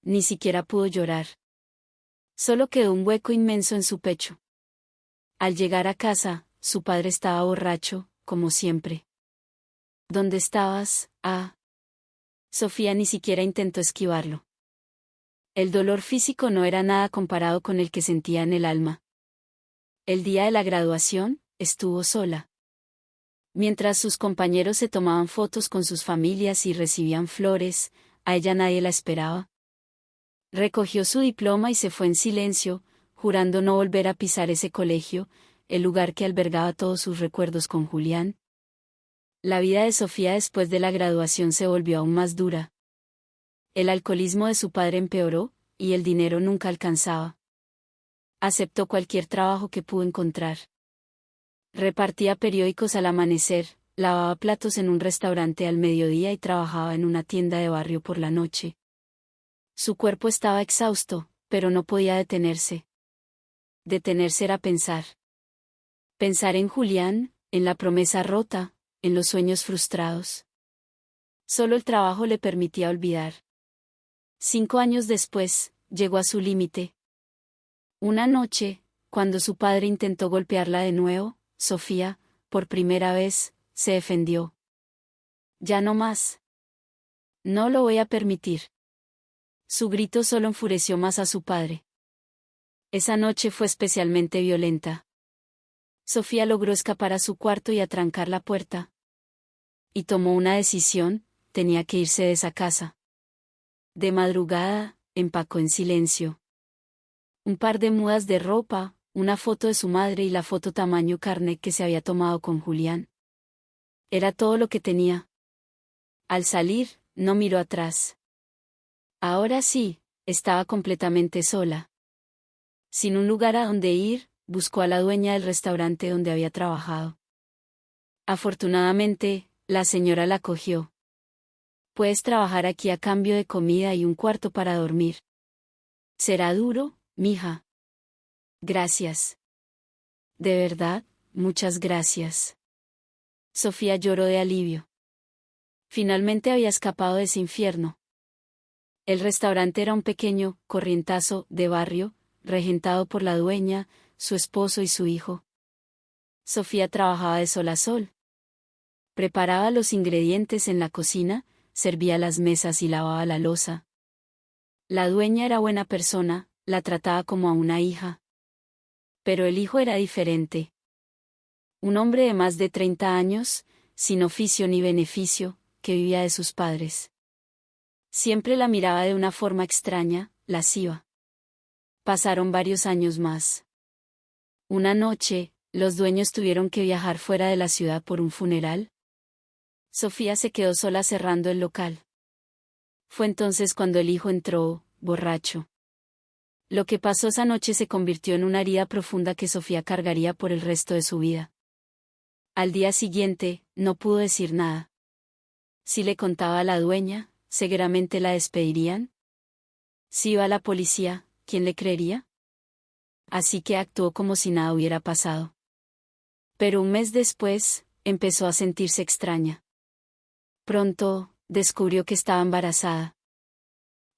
Ni siquiera pudo llorar. Solo quedó un hueco inmenso en su pecho. Al llegar a casa, su padre estaba borracho, como siempre. ¿Dónde estabas? Ah. Sofía ni siquiera intentó esquivarlo. El dolor físico no era nada comparado con el que sentía en el alma. El día de la graduación, estuvo sola. Mientras sus compañeros se tomaban fotos con sus familias y recibían flores, a ella nadie la esperaba. Recogió su diploma y se fue en silencio, jurando no volver a pisar ese colegio, el lugar que albergaba todos sus recuerdos con Julián. La vida de Sofía después de la graduación se volvió aún más dura. El alcoholismo de su padre empeoró, y el dinero nunca alcanzaba. Aceptó cualquier trabajo que pudo encontrar. Repartía periódicos al amanecer, lavaba platos en un restaurante al mediodía y trabajaba en una tienda de barrio por la noche. Su cuerpo estaba exhausto, pero no podía detenerse. Detenerse era pensar. Pensar en Julián, en la promesa rota, en los sueños frustrados. Solo el trabajo le permitía olvidar. 5 años después, llegó a su límite. Una noche, cuando su padre intentó golpearla de nuevo, Sofía, por primera vez, se defendió. Ya no más. No lo voy a permitir. Su grito solo enfureció más a su padre. Esa noche fue especialmente violenta. Sofía logró escapar a su cuarto y atrancar la puerta. Y tomó una decisión, tenía que irse de esa casa. De madrugada, empacó en silencio. Un par de mudas de ropa, una foto de su madre y la foto tamaño carnet que se había tomado con Julián. Era todo lo que tenía. Al salir, no miró atrás. Ahora sí, estaba completamente sola. Sin un lugar a donde ir, buscó a la dueña del restaurante donde había trabajado. Afortunadamente, la señora la acogió. Puedes trabajar aquí a cambio de comida y un cuarto para dormir. Será duro, mija. Gracias. De verdad, muchas gracias. Sofía lloró de alivio. Finalmente había escapado de ese infierno. El restaurante era un pequeño corrientazo de barrio, regentado por la dueña, su esposo y su hijo. Sofía trabajaba de sol a sol. Preparaba los ingredientes en la cocina, servía las mesas y lavaba la loza. La dueña era buena persona, la trataba como a una hija. Pero el hijo era diferente. Un hombre de más de 30 años, sin oficio ni beneficio, que vivía de sus padres. Siempre la miraba de una forma extraña, lasciva. Pasaron varios años más. Una noche, los dueños tuvieron que viajar fuera de la ciudad por un funeral. Sofía se quedó sola cerrando el local. Fue entonces cuando el hijo entró, borracho. Lo que pasó esa noche se convirtió en una herida profunda que Sofía cargaría por el resto de su vida. Al día siguiente, no pudo decir nada. Si le contaba a la dueña, seguramente la despedirían. Si iba a la policía, ¿quién le creería? Así que actuó como si nada hubiera pasado. Pero un mes después, empezó a sentirse extraña. Pronto, descubrió que estaba embarazada.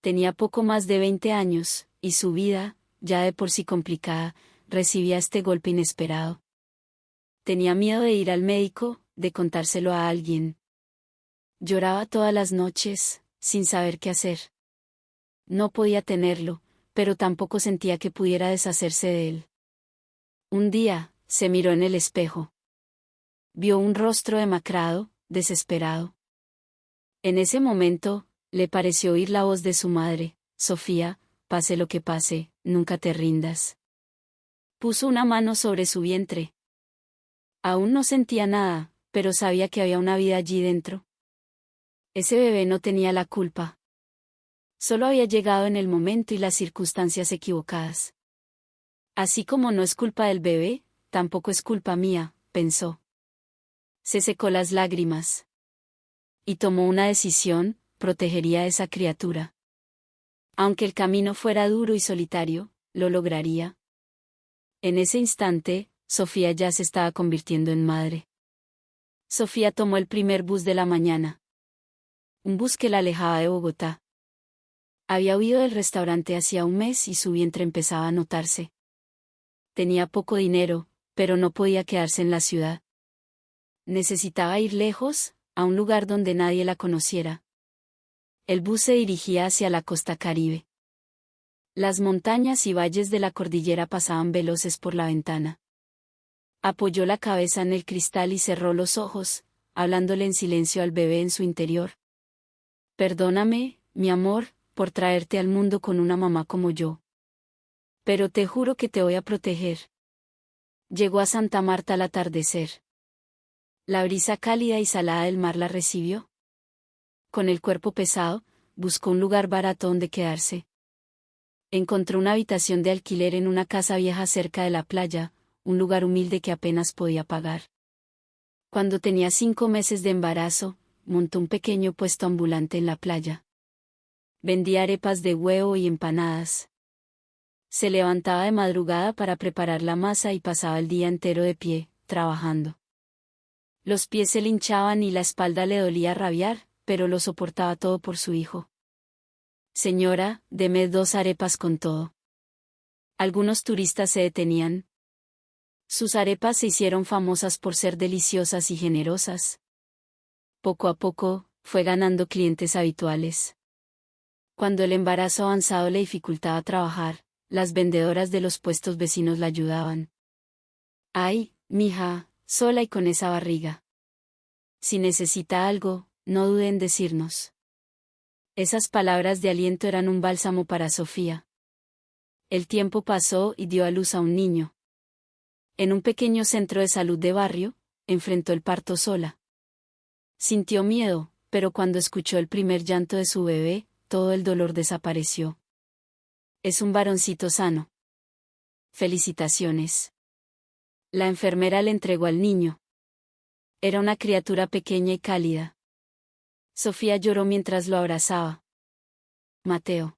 Tenía poco más de 20 años, y su vida, ya de por sí complicada, recibía este golpe inesperado. Tenía miedo de ir al médico, de contárselo a alguien. Lloraba todas las noches, sin saber qué hacer. No podía tenerlo, pero tampoco sentía que pudiera deshacerse de él. Un día, se miró en el espejo. Vio un rostro demacrado, desesperado. En ese momento, le pareció oír la voz de su madre: Sofía, pase lo que pase, nunca te rindas. Puso una mano sobre su vientre. Aún no sentía nada, pero sabía que había una vida allí dentro. Ese bebé no tenía la culpa. Solo había llegado en el momento y las circunstancias equivocadas. Así como no es culpa del bebé, tampoco es culpa mía, pensó. Se secó las lágrimas. Y tomó una decisión: protegería a esa criatura. Aunque el camino fuera duro y solitario, lo lograría. En ese instante, Sofía ya se estaba convirtiendo en madre. Sofía tomó el primer bus de la mañana. Un bus que la alejaba de Bogotá. Había huido del restaurante hacía un mes y su vientre empezaba a notarse. Tenía poco dinero, pero no podía quedarse en la ciudad. Necesitaba ir lejos, a un lugar donde nadie la conociera. El bus se dirigía hacia la costa Caribe. Las montañas y valles de la cordillera pasaban veloces por la ventana. Apoyó la cabeza en el cristal y cerró los ojos, hablándole en silencio al bebé en su interior. Perdóname, mi amor, por traerte al mundo con una mamá como yo. Pero te juro que te voy a proteger. Llegó a Santa Marta al atardecer. La brisa cálida y salada del mar la recibió. Con el cuerpo pesado, buscó un lugar barato donde quedarse. Encontró una habitación de alquiler en una casa vieja cerca de la playa, un lugar humilde que apenas podía pagar. Cuando tenía 5 meses de embarazo, montó un pequeño puesto ambulante en la playa. Vendía arepas de huevo y empanadas. Se levantaba de madrugada para preparar la masa y pasaba el día entero de pie, trabajando. Los pies se le hinchaban y la espalda le dolía rabiar, pero lo soportaba todo por su hijo. Señora, deme 2 arepas con todo. Algunos turistas se detenían. Sus arepas se hicieron famosas por ser deliciosas y generosas. Poco a poco, fue ganando clientes habituales. Cuando el embarazo avanzado le dificultaba trabajar, las vendedoras de los puestos vecinos la ayudaban. Ay, mija, sola y con esa barriga. Si necesita algo, no dude en decirnos. Esas palabras de aliento eran un bálsamo para Sofía. El tiempo pasó y dio a luz a un niño. En un pequeño centro de salud de barrio, enfrentó el parto sola. Sintió miedo, pero cuando escuchó el primer llanto de su bebé, todo el dolor desapareció. Es un varoncito sano. Felicitaciones. La enfermera le entregó al niño. Era una criatura pequeña y cálida. Sofía lloró mientras lo abrazaba. Mateo.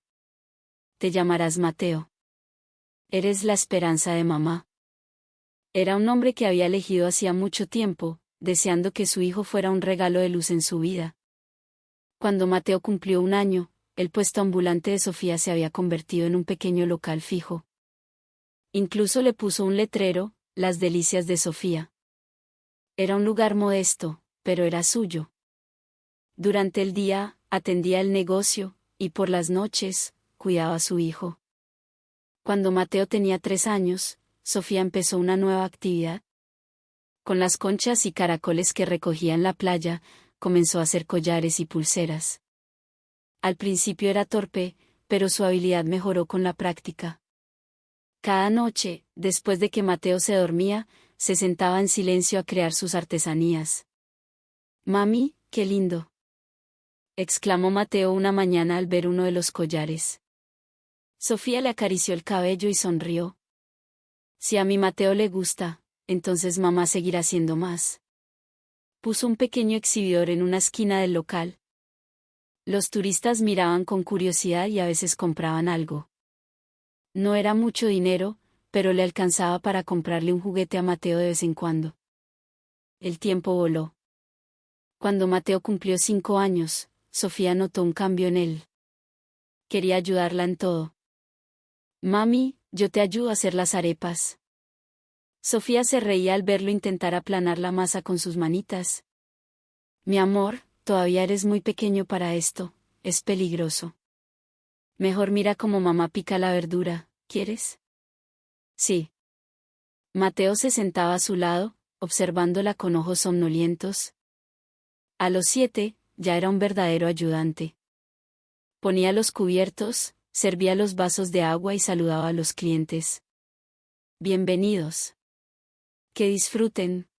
Te llamarás Mateo. Eres la esperanza de mamá. Era un nombre que había elegido hacía mucho tiempo, deseando que su hijo fuera un regalo de luz en su vida. Cuando Mateo cumplió 1 año, el puesto ambulante de Sofía se había convertido en un pequeño local fijo. Incluso le puso un letrero: Las delicias de Sofía. Era un lugar modesto, pero era suyo. Durante el día, atendía el negocio, y por las noches, cuidaba a su hijo. Cuando Mateo tenía 3 años, Sofía empezó una nueva actividad. Con las conchas y caracoles que recogía en la playa, comenzó a hacer collares y pulseras. Al principio era torpe, pero su habilidad mejoró con la práctica. Cada noche, después de que Mateo se dormía, se sentaba en silencio a crear sus artesanías. «Mami, qué lindo», exclamó Mateo una mañana al ver uno de los collares. Sofía le acarició el cabello y sonrió. Si a mi Mateo le gusta, entonces mamá seguirá haciendo más. Puso un pequeño exhibidor en una esquina del local. Los turistas miraban con curiosidad y a veces compraban algo. No era mucho dinero, pero le alcanzaba para comprarle un juguete a Mateo de vez en cuando. El tiempo voló. Cuando Mateo cumplió 5 años, Sofía notó un cambio en él. Quería ayudarla en todo. «Mami, yo te ayudo a hacer las arepas». Sofía se reía al verlo intentar aplanar la masa con sus manitas. «Mi amor, todavía eres muy pequeño para esto, es peligroso. Mejor mira cómo mamá pica la verdura, ¿quieres?» «Sí». Mateo se sentaba a su lado, observándola con ojos somnolientos. A los 7, ya era un verdadero ayudante. Ponía los cubiertos, servía los vasos de agua y saludaba a los clientes. «Bienvenidos. Que disfruten».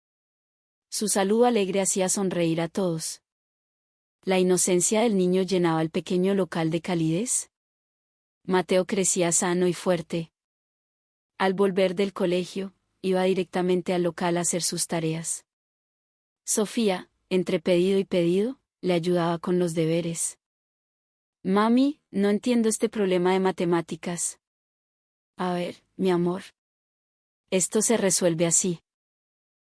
Su saludo alegre hacía sonreír a todos. La inocencia del niño llenaba el pequeño local de calidez. Mateo crecía sano y fuerte. Al volver del colegio, iba directamente al local a hacer sus tareas. Sofía, entre pedido y pedido, le ayudaba con los deberes. «Mami, no entiendo este problema de matemáticas». «A ver, mi amor. Esto se resuelve así».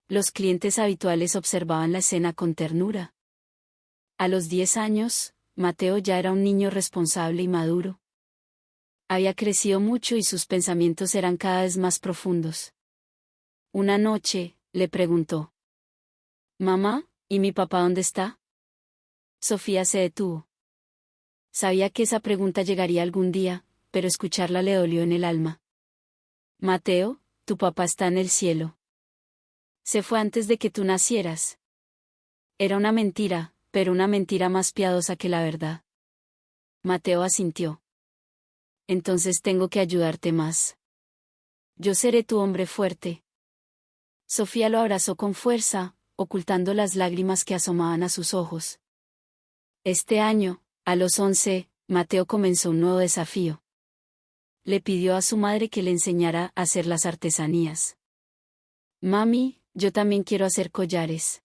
Los clientes habituales observaban la escena con ternura. A los 10 años, Mateo ya era un niño responsable y maduro. Había crecido mucho y sus pensamientos eran cada vez más profundos. Una noche, le preguntó: «Mamá, ¿y mi papá dónde está?» Sofía se detuvo. Sabía que esa pregunta llegaría algún día, pero escucharla le dolió en el alma. «Mateo, tu papá está en el cielo. Se fue antes de que tú nacieras». Era una mentira, pero una mentira más piadosa que la verdad. Mateo asintió. «Entonces tengo que ayudarte más. Yo seré tu hombre fuerte». Sofía lo abrazó con fuerza, ocultando las lágrimas que asomaban a sus ojos. Este año, a los 11, Mateo comenzó un nuevo desafío. Le pidió a su madre que le enseñara a hacer las artesanías. «Mami, yo también quiero hacer collares.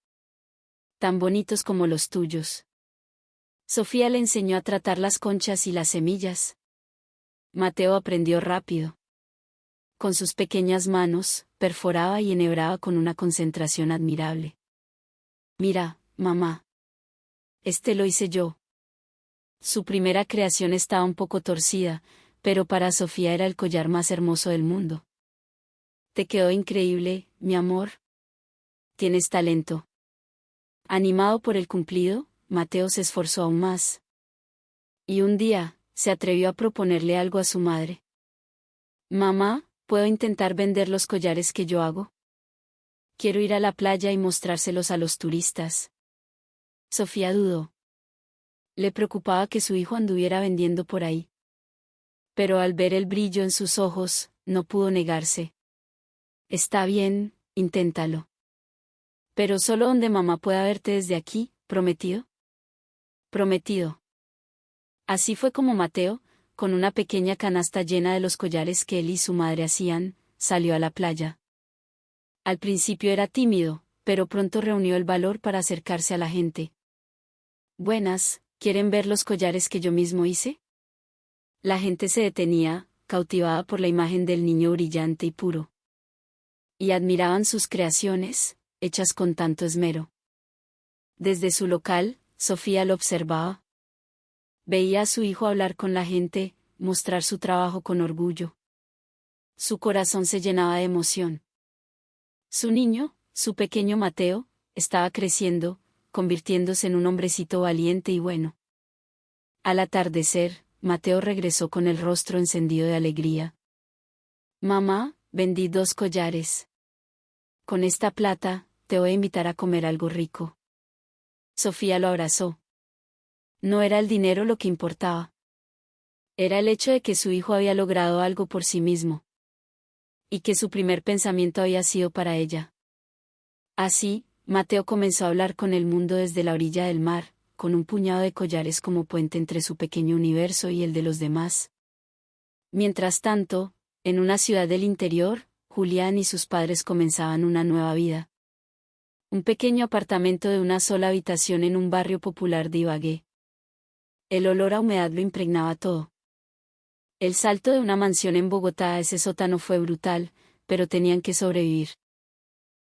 Tan bonitos como los tuyos». Sofía le enseñó a tratar las conchas y las semillas. Mateo aprendió rápido. Con sus pequeñas manos, perforaba y enhebraba con una concentración admirable. «Mira, mamá. Este lo hice yo». Su primera creación estaba un poco torcida, pero para Sofía era el collar más hermoso del mundo. «Te quedó increíble, mi amor. Tienes talento». Animado por el cumplido, Mateo se esforzó aún más. Y un día, se atrevió a proponerle algo a su madre. «Mamá, ¿puedo intentar vender los collares que yo hago? Quiero ir a la playa y mostrárselos a los turistas». Sofía dudó. Le preocupaba que su hijo anduviera vendiendo por ahí. Pero al ver el brillo en sus ojos, no pudo negarse. «Está bien, inténtalo. Pero solo donde mamá pueda verte desde aquí, ¿prometido?» «Prometido». Así fue como Mateo, con una pequeña canasta llena de los collares que él y su madre hacían, salió a la playa. Al principio era tímido, pero pronto reunió el valor para acercarse a la gente. «Buenas, ¿quieren ver los collares que yo mismo hice?» La gente se detenía, cautivada por la imagen del niño brillante y puro. Y admiraban sus creaciones, hechas con tanto esmero. Desde su local, Sofía lo observaba. Veía a su hijo hablar con la gente, mostrar su trabajo con orgullo. Su corazón se llenaba de emoción. Su niño, su pequeño Mateo, estaba creciendo, convirtiéndose en un hombrecito valiente y bueno. Al atardecer, Mateo regresó con el rostro encendido de alegría. «Mamá, vendí 2 collares. Con esta plata, te voy a invitar a comer algo rico». Sofía lo abrazó. No era el dinero lo que importaba. Era el hecho de que su hijo había logrado algo por sí mismo. y que su primer pensamiento había sido para ella. Así, Mateo comenzó a hablar con el mundo desde la orilla del mar, con un puñado de collares como puente entre su pequeño universo y el de los demás. Mientras tanto, en una ciudad del interior, Julián y sus padres comenzaban una nueva vida. Un pequeño apartamento de una sola habitación en un barrio popular de Ibagué. El olor a humedad lo impregnaba todo. El salto de una mansión en Bogotá a ese sótano fue brutal, pero tenían que sobrevivir.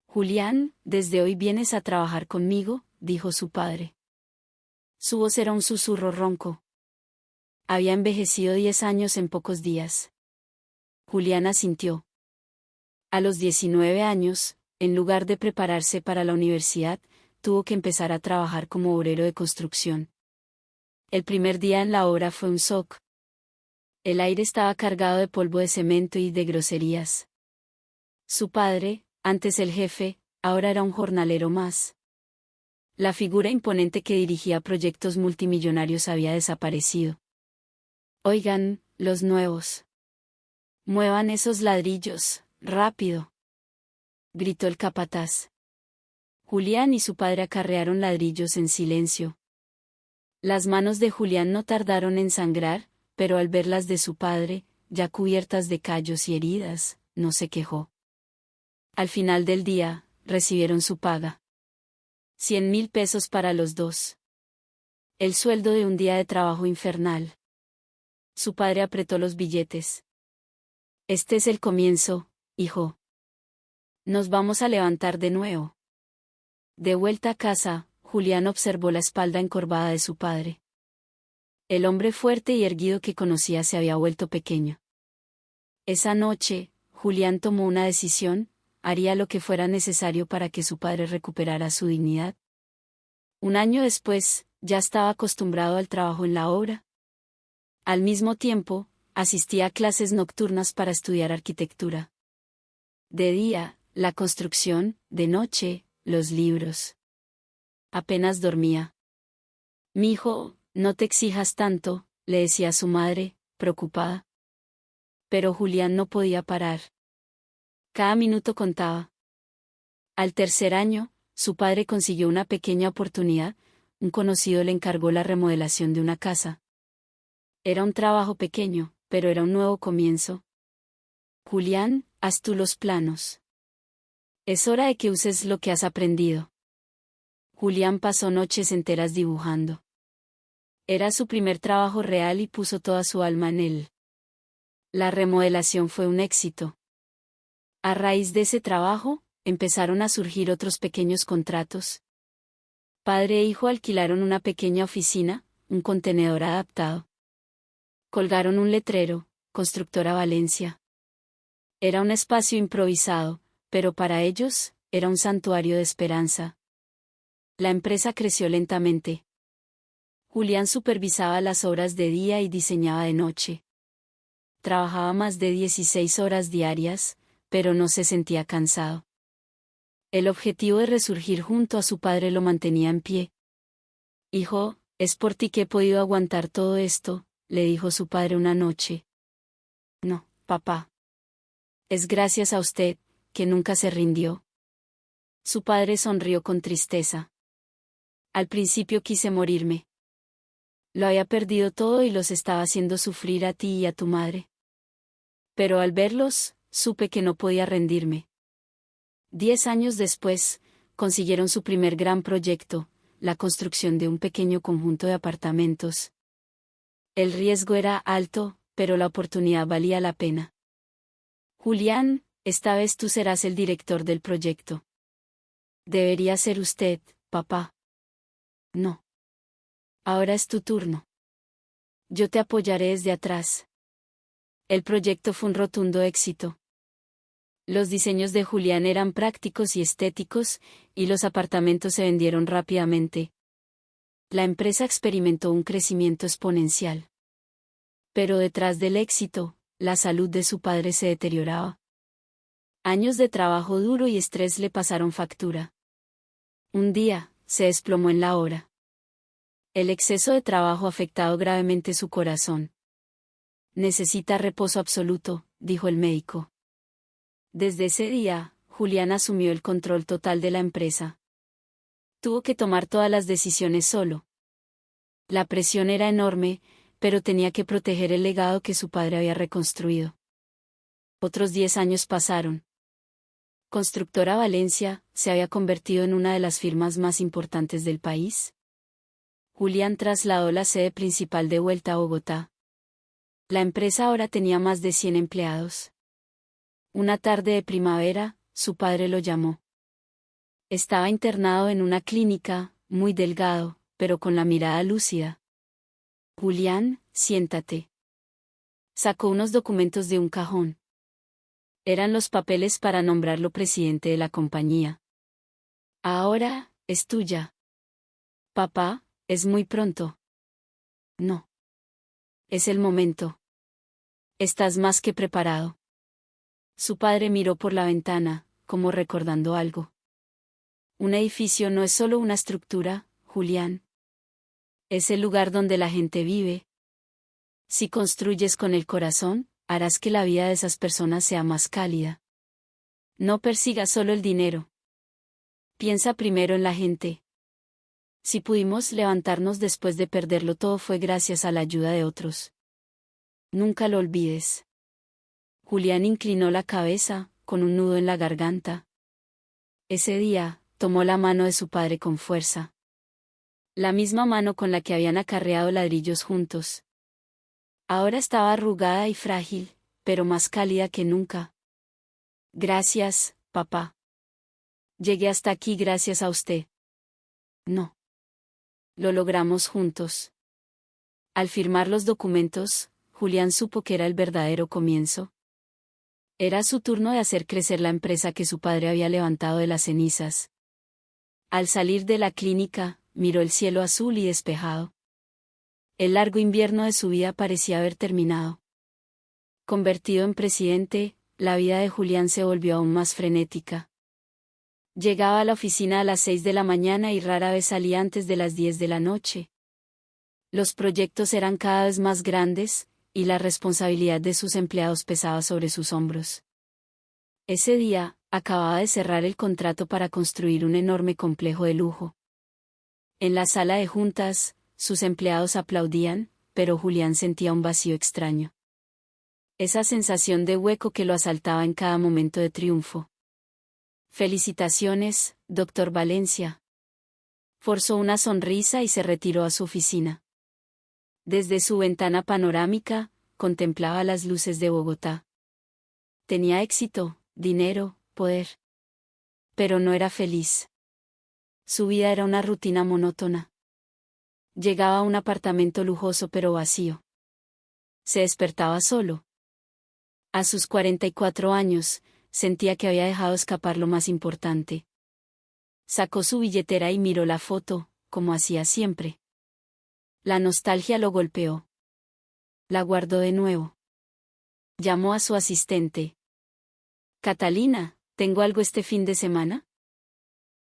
Julián, desde hoy vienes a trabajar conmigo, dijo su padre. Su voz era un susurro ronco. Había envejecido 10 años en pocos días. Julián asintió. A los 19 años, en lugar de prepararse para la universidad, tuvo que empezar a trabajar como obrero de construcción. El primer día en la obra fue un shock. El aire estaba cargado de polvo de cemento y de groserías. Su padre, antes el jefe, ahora era un jornalero más. La figura imponente que dirigía proyectos multimillonarios había desaparecido. Oigan, los nuevos. Muevan esos ladrillos, rápido, gritó el capataz. Julián y su padre acarrearon ladrillos en silencio. Las manos de Julián no tardaron en sangrar, pero al ver las de su padre, ya cubiertas de callos y heridas, no se quejó. Al final del día, recibieron su paga. 100.000 pesos para los dos. El sueldo de un día de trabajo infernal. Su padre apretó los billetes. Este es el comienzo, hijo. Nos vamos a levantar de nuevo. De vuelta a casa, Julián observó la espalda encorvada de su padre. El hombre fuerte y erguido que conocía se había vuelto pequeño. Esa noche, Julián tomó una decisión: haría lo que fuera necesario para que su padre recuperara su dignidad. Un año después, ya estaba acostumbrado al trabajo en la obra. Al mismo tiempo, asistía a clases nocturnas para estudiar arquitectura. De día, la construcción; de noche, los libros. Apenas dormía. «Mijo, no te exijas tanto», le decía su madre, preocupada. Pero Julián no podía parar. Cada minuto contaba. Al tercer año, su padre consiguió una pequeña oportunidad: un conocido le encargó la remodelación de una casa. Era un trabajo pequeño, pero era un nuevo comienzo. Julián, haz tú los planos. Es hora de que uses lo que has aprendido. Julián pasó noches enteras dibujando. Era su primer trabajo real y puso toda su alma en él. La remodelación fue un éxito. A raíz de ese trabajo, empezaron a surgir otros pequeños contratos. Padre e hijo alquilaron una pequeña oficina, un contenedor adaptado. Colgaron un letrero: Constructora Valencia. Era un espacio improvisado, pero para ellos, era un santuario de esperanza. La empresa creció lentamente. Julián supervisaba las obras de día y diseñaba de noche. Trabajaba más de 16 horas diarias, pero no se sentía cansado. El objetivo de resurgir junto a su padre lo mantenía en pie. «Hijo, es por ti que he podido aguantar todo esto», le dijo su padre una noche. «No, papá. Es gracias a usted, que nunca se rindió». Su padre sonrió con tristeza. «Al principio quise morirme. Lo había perdido todo y los estaba haciendo sufrir a ti y a tu madre. Pero al verlos, supe que no podía rendirme». 10 años después, consiguieron su primer gran proyecto: la construcción de un pequeño conjunto de apartamentos. El riesgo era alto, pero la oportunidad valía la pena. «Julián, esta vez tú serás el director del proyecto». «Debería ser usted, papá». «No. Ahora es tu turno. Yo te apoyaré desde atrás». El proyecto fue un rotundo éxito. Los diseños de Julián eran prácticos y estéticos, y los apartamentos se vendieron rápidamente. La empresa experimentó un crecimiento exponencial. Pero detrás del éxito, la salud de su padre se deterioraba. Años de trabajo duro y estrés le pasaron factura. Un día, se desplomó en la obra. El exceso de trabajo afectado gravemente su corazón. «Necesita reposo absoluto», dijo el médico. Desde ese día, Julián asumió el control total de la empresa. Tuvo que tomar todas las decisiones solo. La presión era enorme, pero tenía que proteger el legado que su padre había reconstruido. Otros 10 años pasaron. Constructora Valencia se había convertido en una de las firmas más importantes del país. Julián trasladó la sede principal de vuelta a Bogotá. La empresa ahora tenía más de 100 empleados. Una tarde de primavera, su padre lo llamó. Estaba internado en una clínica, muy delgado, pero con la mirada lúcida. Julián, siéntate. Sacó unos documentos de un cajón. Eran los papeles para nombrarlo presidente de la compañía. Ahora, es tuya. Papá, es muy pronto. No. Es el momento. Estás más que preparado. Su padre miró por la ventana, como recordando algo. Un edificio no es solo una estructura, Julián. Es el lugar donde la gente vive. Si construyes con el corazón, harás que la vida de esas personas sea más cálida. No persigas solo el dinero. Piensa primero en la gente. Si pudimos levantarnos después de perderlo todo fue gracias a la ayuda de otros. Nunca lo olvides. Julián inclinó la cabeza, con un nudo en la garganta. Ese día, tomó la mano de su padre con fuerza. La misma mano con la que habían acarreado ladrillos juntos. Ahora estaba arrugada y frágil, pero más cálida que nunca. Gracias, papá. Llegué hasta aquí gracias a usted. No. Lo logramos juntos. Al firmar los documentos, Julián supo que era el verdadero comienzo. Era su turno de hacer crecer la empresa que su padre había levantado de las cenizas. Al salir de la clínica, miró el cielo azul y despejado. El largo invierno de su vida parecía haber terminado. Convertido en presidente, la vida de Julián se volvió aún más frenética. Llegaba a la oficina a las 6 de la mañana y rara vez salía antes de las 10 de la noche. Los proyectos eran cada vez más grandes, y la responsabilidad de sus empleados pesaba sobre sus hombros. Ese día, acababa de cerrar el contrato para construir un enorme complejo de lujo. En la sala de juntas, sus empleados aplaudían, pero Julián sentía un vacío extraño. Esa sensación de hueco que lo asaltaba en cada momento de triunfo. Felicitaciones, doctor Valencia. Forzó una sonrisa y se retiró a su oficina. Desde su ventana panorámica, contemplaba las luces de Bogotá. Tenía éxito, dinero, poder. Pero no era feliz. Su vida era una rutina monótona. Llegaba a un apartamento lujoso pero vacío. Se despertaba solo. A sus 44 años, sentía que había dejado escapar lo más importante. Sacó su billetera y miró la foto, como hacía siempre. La nostalgia lo golpeó. La guardó de nuevo. Llamó a su asistente. Catalina, ¿tengo algo este fin de semana?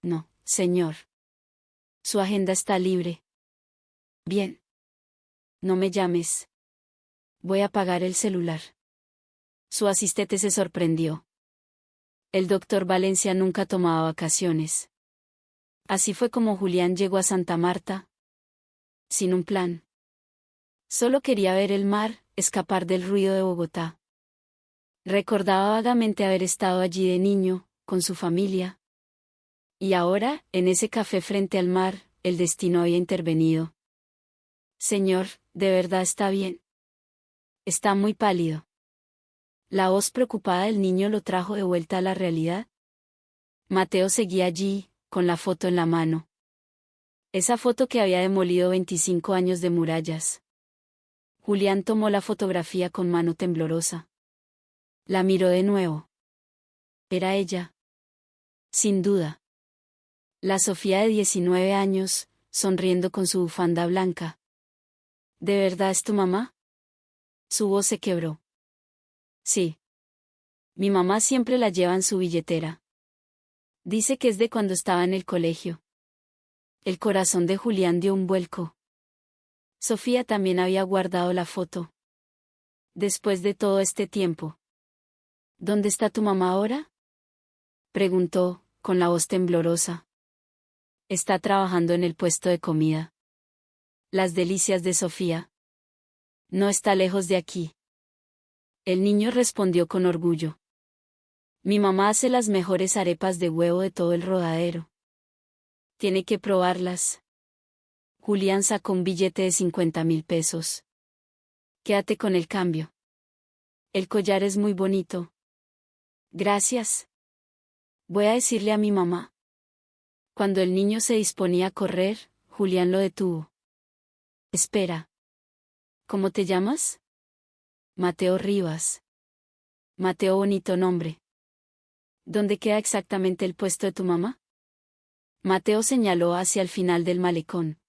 No, señor. Su agenda está libre. Bien. No me llames. Voy a apagar el celular. Su asistente se sorprendió. El doctor Valencia nunca tomaba vacaciones. Así fue como Julián llegó a Santa Marta. Sin un plan. Solo quería ver el mar, escapar del ruido de Bogotá. Recordaba vagamente haber estado allí de niño, con su familia. Y ahora, en ese café frente al mar, el destino había intervenido. Señor, ¿de verdad está bien? Está muy pálido. La voz preocupada del niño lo trajo de vuelta a la realidad. Mateo seguía allí, con la foto en la mano. Esa foto que había demolido 25 años de murallas. Julián tomó la fotografía con mano temblorosa. La miró de nuevo. Era ella. Sin duda. La Sofía de 19 años, sonriendo con su bufanda blanca. ¿De verdad es tu mamá? Su voz se quebró. Sí. Mi mamá siempre la lleva en su billetera. Dice que es de cuando estaba en el colegio. El corazón de Julián dio un vuelco. Sofía también había guardado la foto. Después de todo este tiempo. ¿Dónde está tu mamá ahora? Preguntó, con la voz temblorosa. Está trabajando en el puesto de comida. Las delicias de Sofía. No está lejos de aquí. El niño respondió con orgullo. Mi mamá hace las mejores arepas de huevo de todo el Rodadero. Tiene que probarlas. Julián sacó un billete de 50.000 pesos. Quédate con el cambio. El collar es muy bonito. Gracias. Voy a decirle a mi mamá. Cuando el niño se disponía a correr, Julián lo detuvo. Espera. ¿Cómo te llamas? Mateo Rivas. Mateo, bonito nombre. ¿Dónde queda exactamente el puesto de tu mamá? Mateo señaló hacia el final del malecón.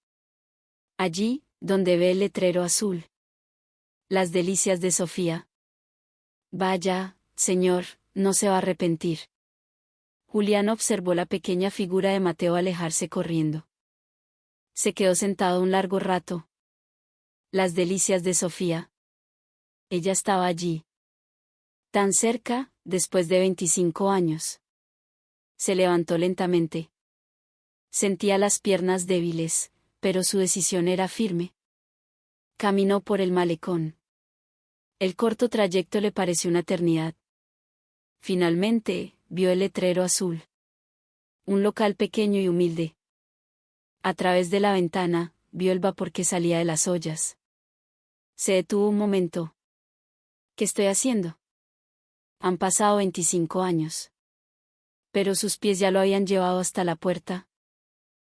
Allí, donde ve el letrero azul. Las delicias de Sofía. Vaya, señor, no se va a arrepentir. Julián observó la pequeña figura de Mateo alejarse corriendo. Se quedó sentado un largo rato. Las delicias de Sofía. Ella estaba allí. Tan cerca, después de 25 años. Se levantó lentamente. Sentía las piernas débiles, pero su decisión era firme. Caminó por el malecón. El corto trayecto le pareció una eternidad. Finalmente, vio el letrero azul. Un local pequeño y humilde. A través de la ventana, vio el vapor que salía de las ollas. Se detuvo un momento. ¿Qué estoy haciendo? Han pasado 25 años. Pero sus pies ya lo habían llevado hasta la puerta.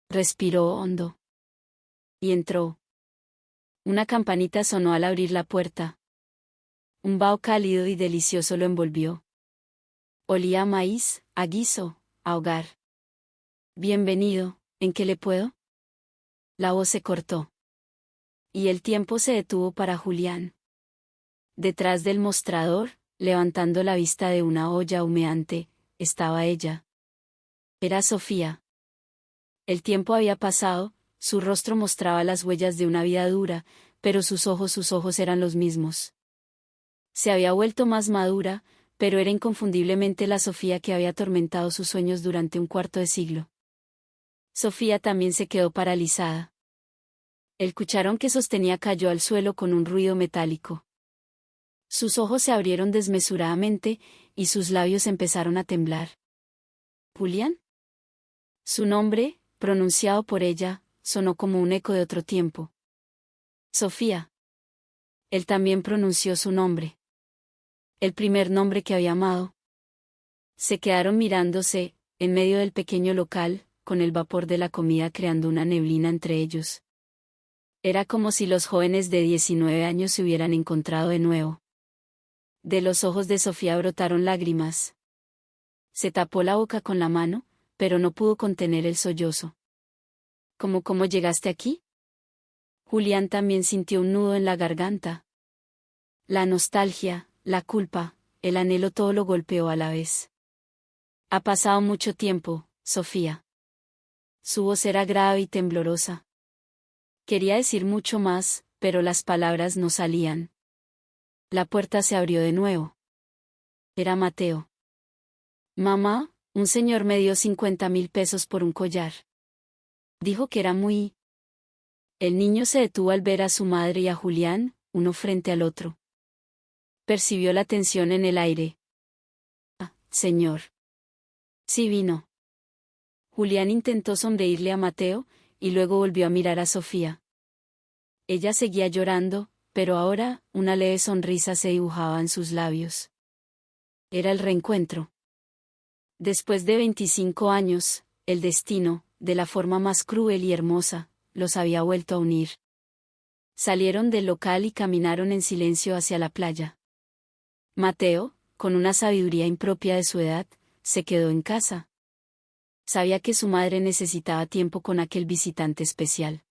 Respiró hondo. Y entró. Una campanita sonó al abrir la puerta. Un vaho cálido y delicioso lo envolvió. Olía a maíz, a guiso, a hogar. Bienvenido, ¿en qué le puedo? La voz se cortó. Y el tiempo se detuvo para Julián. Detrás del mostrador, levantando la vista de una olla humeante, estaba ella. Era Sofía. El tiempo había pasado, su rostro mostraba las huellas de una vida dura, pero sus ojos eran los mismos. Se había vuelto más madura, pero era inconfundiblemente la Sofía que había atormentado sus sueños durante un cuarto de siglo. Sofía también se quedó paralizada. El cucharón que sostenía cayó al suelo con un ruido metálico. Sus ojos se abrieron desmesuradamente, y sus labios empezaron a temblar. ¿Julián? Su nombre, pronunciado por ella, sonó como un eco de otro tiempo. Sofía. Él también pronunció su nombre. El primer nombre que había amado. Se quedaron mirándose, en medio del pequeño local, con el vapor de la comida creando una neblina entre ellos. Era como si los jóvenes de 19 años se hubieran encontrado de nuevo. De los ojos de Sofía brotaron lágrimas. Se tapó la boca con la mano, pero no pudo contener el sollozo. ¿Cómo llegaste aquí? Julián también sintió un nudo en la garganta. La nostalgia, la culpa, el anhelo, todo lo golpeó a la vez. Ha pasado mucho tiempo, Sofía. Su voz era grave y temblorosa. Quería decir mucho más, pero las palabras no salían. La puerta se abrió de nuevo. Era Mateo. Mamá, un señor me dio 50.000 pesos por un collar. Dijo que era muy... El niño se detuvo al ver a su madre y a Julián, uno frente al otro. Percibió la tensión en el aire. Ah, señor. Sí vino. Julián intentó sonreírle a Mateo, y luego volvió a mirar a Sofía. Ella seguía llorando, pero ahora, una leve sonrisa se dibujaba en sus labios. Era el reencuentro. Después de 25 años, el destino, de la forma más cruel y hermosa, los había vuelto a unir. Salieron del local y caminaron en silencio hacia la playa. Mateo, con una sabiduría impropia de su edad, se quedó en casa. Sabía que su madre necesitaba tiempo con aquel visitante especial.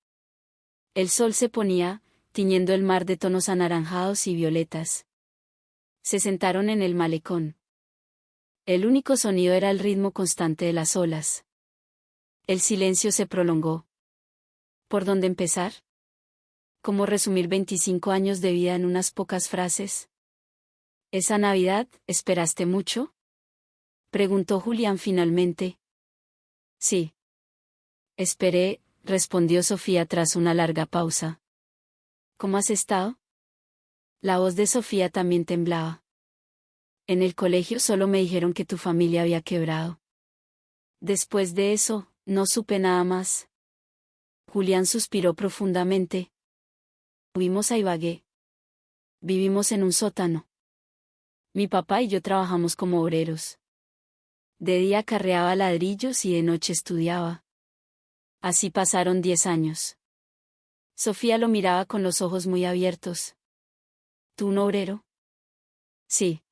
El sol se ponía, tiñendo el mar de tonos anaranjados y violetas. Se sentaron en el malecón. El único sonido era el ritmo constante de las olas. El silencio se prolongó. ¿Por dónde empezar? ¿Cómo resumir 25 años de vida en unas pocas frases? ¿Esa Navidad, esperaste mucho? Preguntó Julián finalmente. Sí. Esperé, respondió Sofía tras una larga pausa. ¿Cómo has estado? La voz de Sofía también temblaba. En el colegio solo me dijeron que tu familia había quebrado. Después de eso, no supe nada más. Julián suspiró profundamente. Fuimos a Ibagué. Vivimos en un sótano. Mi papá y yo trabajamos como obreros. De día carreaba ladrillos y de noche estudiaba. Así pasaron 10 años. Sofía lo miraba con los ojos muy abiertos. ¿Tú un obrero? Sí.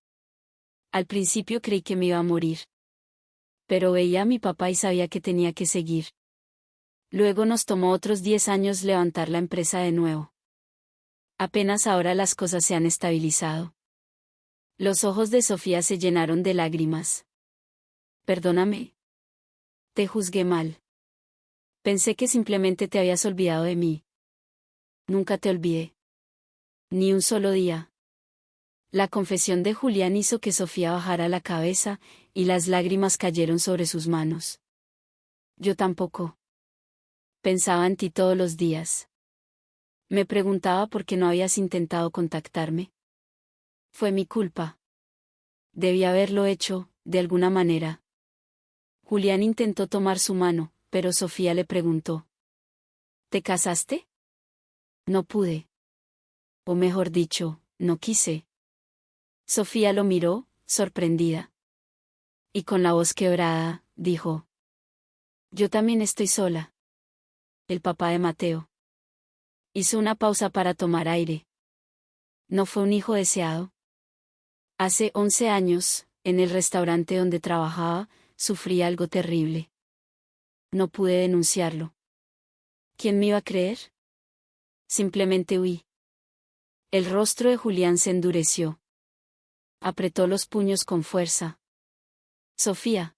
Al principio creí que me iba a morir. Pero veía a mi papá y sabía que tenía que seguir. Luego nos tomó otros 10 años levantar la empresa de nuevo. Apenas ahora las cosas se han estabilizado. Los ojos de Sofía se llenaron de lágrimas. Perdóname. Te juzgué mal. Pensé que simplemente te habías olvidado de mí. Nunca te olvidé. Ni un solo día. La confesión de Julián hizo que Sofía bajara la cabeza, y las lágrimas cayeron sobre sus manos. Yo tampoco. Pensaba en ti todos los días. Me preguntaba por qué no habías intentado contactarme. Fue mi culpa. Debí haberlo hecho, de alguna manera. Julián intentó tomar su mano, pero Sofía le preguntó. ¿Te casaste? No pude. O mejor dicho, no quise. Sofía lo miró, sorprendida. Y con la voz quebrada, dijo. Yo también estoy sola. El papá de Mateo. Hizo una pausa para tomar aire. ¿No fue un hijo deseado? Hace 11 años, en el restaurante donde trabajaba, sufrí algo terrible. No pude denunciarlo. ¿Quién me iba a creer? Simplemente huí. El rostro de Julián se endureció. Apretó los puños con fuerza. Sofía.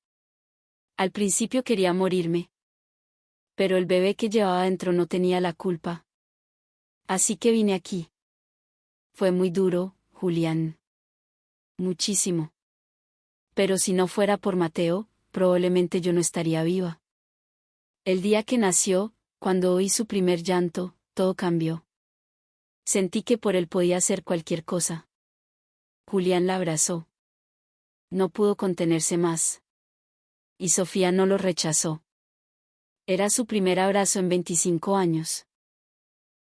Al principio quería morirme. Pero el bebé que llevaba dentro no tenía la culpa. Así que vine aquí. Fue muy duro, Julián. Muchísimo. Pero si no fuera por Mateo, probablemente yo no estaría viva. El día que nació, cuando oí su primer llanto, todo cambió. Sentí que por él podía hacer cualquier cosa. Julián la abrazó. No pudo contenerse más. Y Sofía no lo rechazó. Era su primer abrazo en 25 años.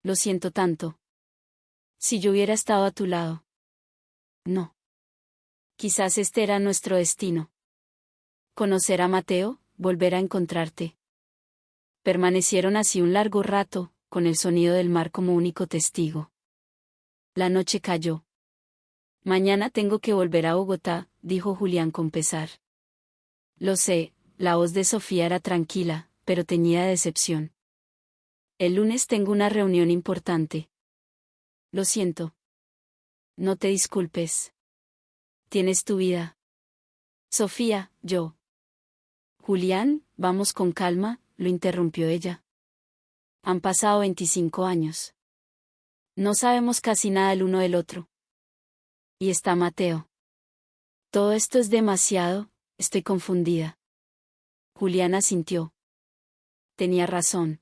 Lo siento tanto. Si yo hubiera estado a tu lado. No. Quizás este era nuestro destino. Conocer a Mateo, volver a encontrarte. Permanecieron así un largo rato, con el sonido del mar como único testigo. La noche cayó. Mañana tengo que volver a Bogotá, dijo Julián con pesar. Lo sé, la voz de Sofía era tranquila, pero teñida de decepción. El lunes tengo una reunión importante. Lo siento. No te disculpes. Tienes tu vida. Sofía, yo. Julián, vamos con calma, lo interrumpió ella. Han pasado 25 años. No sabemos casi nada el uno del otro. Y está Mateo. Todo esto es demasiado, estoy confundida. Julián asintió. Tenía razón.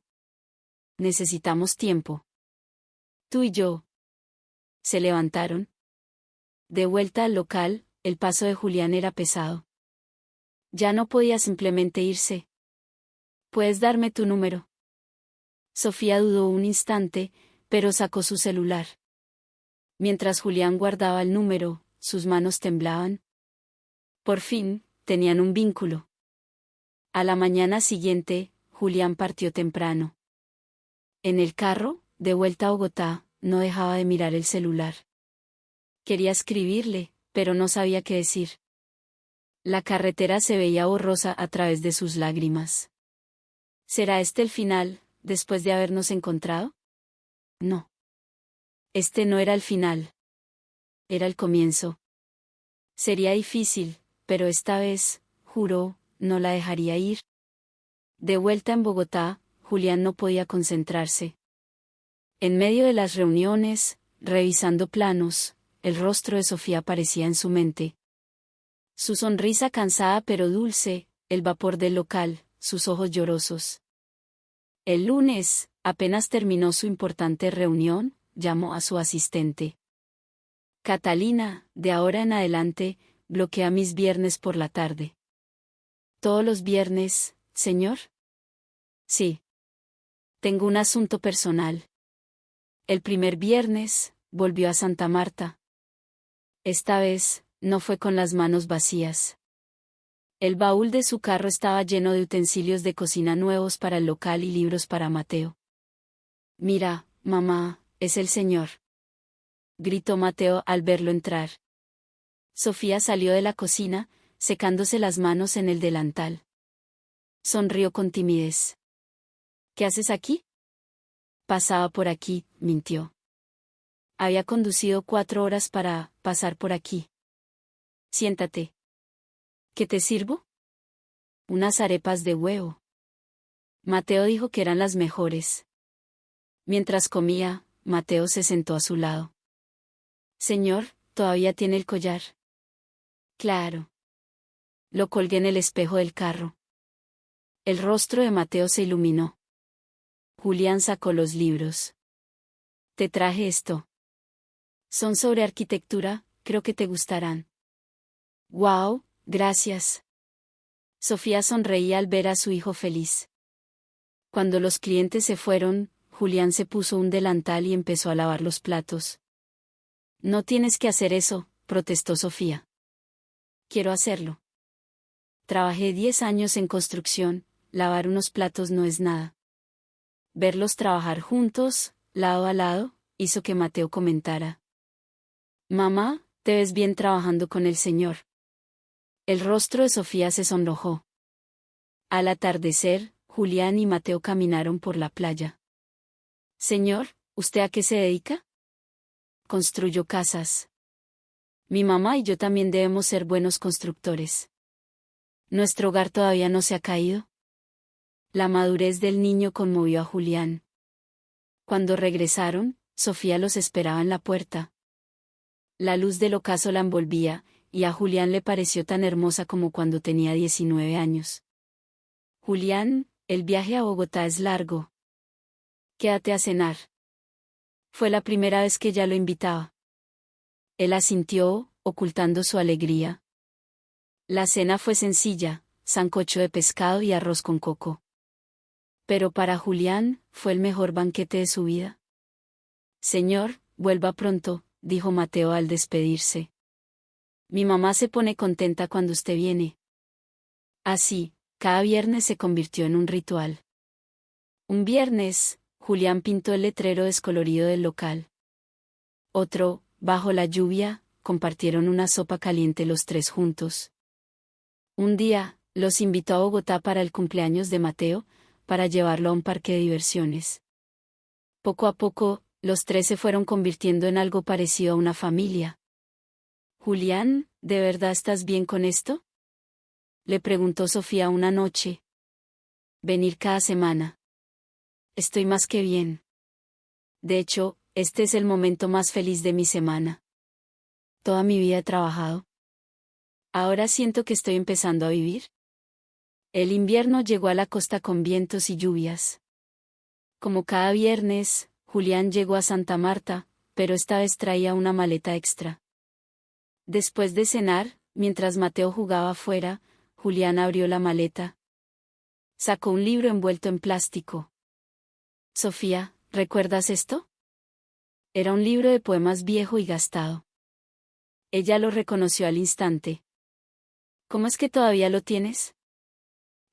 Necesitamos tiempo. Tú y yo. Se levantaron. De vuelta al local, el paso de Julián era pesado. Ya no podía simplemente irse. ¿Puedes darme tu número? Sofía dudó un instante, pero sacó su celular. Mientras Julián guardaba el número, sus manos temblaban. Por fin, tenían un vínculo. A la mañana siguiente, Julián partió temprano. En el carro, de vuelta a Bogotá, no dejaba de mirar el celular. Quería escribirle, pero no sabía qué decir. La carretera se veía borrosa a través de sus lágrimas. ¿Será este el final, después de habernos encontrado? No. Este no era el final. Era el comienzo. Sería difícil, pero esta vez, juró, no la dejaría ir. De vuelta en Bogotá, Julián no podía concentrarse. En medio de las reuniones, revisando planos, el rostro de Sofía aparecía en su mente. Su sonrisa cansada pero dulce, el vapor del local, sus ojos llorosos. El lunes, apenas terminó su importante reunión, llamó a su asistente. Catalina, de ahora en adelante, bloquea mis viernes por la tarde. ¿Todos los viernes, señor? Sí. Tengo un asunto personal. El primer viernes, volvió a Santa Marta. Esta vez, no fue con las manos vacías. El baúl de su carro estaba lleno de utensilios de cocina nuevos para el local y libros para Mateo. Mira, mamá, es el señor. Gritó Mateo al verlo entrar. Sofía salió de la cocina, secándose las manos en el delantal. Sonrió con timidez. ¿Qué haces aquí? Pasaba por aquí, mintió. Había conducido 4 horas para pasar por aquí. Siéntate. ¿Qué te sirvo? Unas arepas de huevo. Mateo dijo que eran las mejores. Mientras comía, Mateo se sentó a su lado. Señor, ¿todavía tiene el collar? Claro. Lo colgué en el espejo del carro. El rostro de Mateo se iluminó. Julián sacó los libros. Te traje esto. Son sobre arquitectura, creo que te gustarán. Wow, gracias. Sofía sonreía al ver a su hijo feliz. Cuando los clientes se fueron, Julián se puso un delantal y empezó a lavar los platos. No tienes que hacer eso, protestó Sofía. Quiero hacerlo. Trabajé 10 años en construcción, lavar unos platos no es nada. Verlos trabajar juntos, lado a lado, hizo que Mateo comentara. Mamá, te ves bien trabajando con el señor. El rostro de Sofía se sonrojó. Al atardecer, Julián y Mateo caminaron por la playa. Señor, ¿usted a qué se dedica? Construyó casas. Mi mamá y yo también debemos ser buenos constructores. ¿Nuestro hogar todavía no se ha caído? La madurez del niño conmovió a Julián. Cuando regresaron, Sofía los esperaba en la puerta. La luz del ocaso la envolvía, y a Julián le pareció tan hermosa como cuando tenía 19 años. Julián, el viaje a Bogotá es largo. Quédate a cenar. Fue la primera vez que ella lo invitaba. Él asintió, ocultando su alegría. La cena fue sencilla, sancocho de pescado y arroz con coco. Pero para Julián, fue el mejor banquete de su vida. Señor, vuelva pronto, dijo Mateo al despedirse. Mi mamá se pone contenta cuando usted viene. Así, cada viernes se convirtió en un ritual. Un viernes, Julián pintó el letrero descolorido del local. Otro, bajo la lluvia, compartieron una sopa caliente los 3 juntos. Un día, los invitó a Bogotá para el cumpleaños de Mateo, para llevarlo a un parque de diversiones. Poco a poco, los 3 se fueron convirtiendo en algo parecido a una familia. Julián, ¿de verdad estás bien con esto? Le preguntó Sofía una noche. Venir cada semana. Estoy más que bien. De hecho, este es el momento más feliz de mi semana. Toda mi vida he trabajado. Ahora siento que estoy empezando a vivir. El invierno llegó a la costa con vientos y lluvias. Como cada viernes, Julián llegó a Santa Marta, pero esta vez traía una maleta extra. Después de cenar, mientras Mateo jugaba afuera, Julián abrió la maleta. Sacó un libro envuelto en plástico. Sofía, ¿recuerdas esto? Era un libro de poemas viejo y gastado. Ella lo reconoció al instante. ¿Cómo es que todavía lo tienes?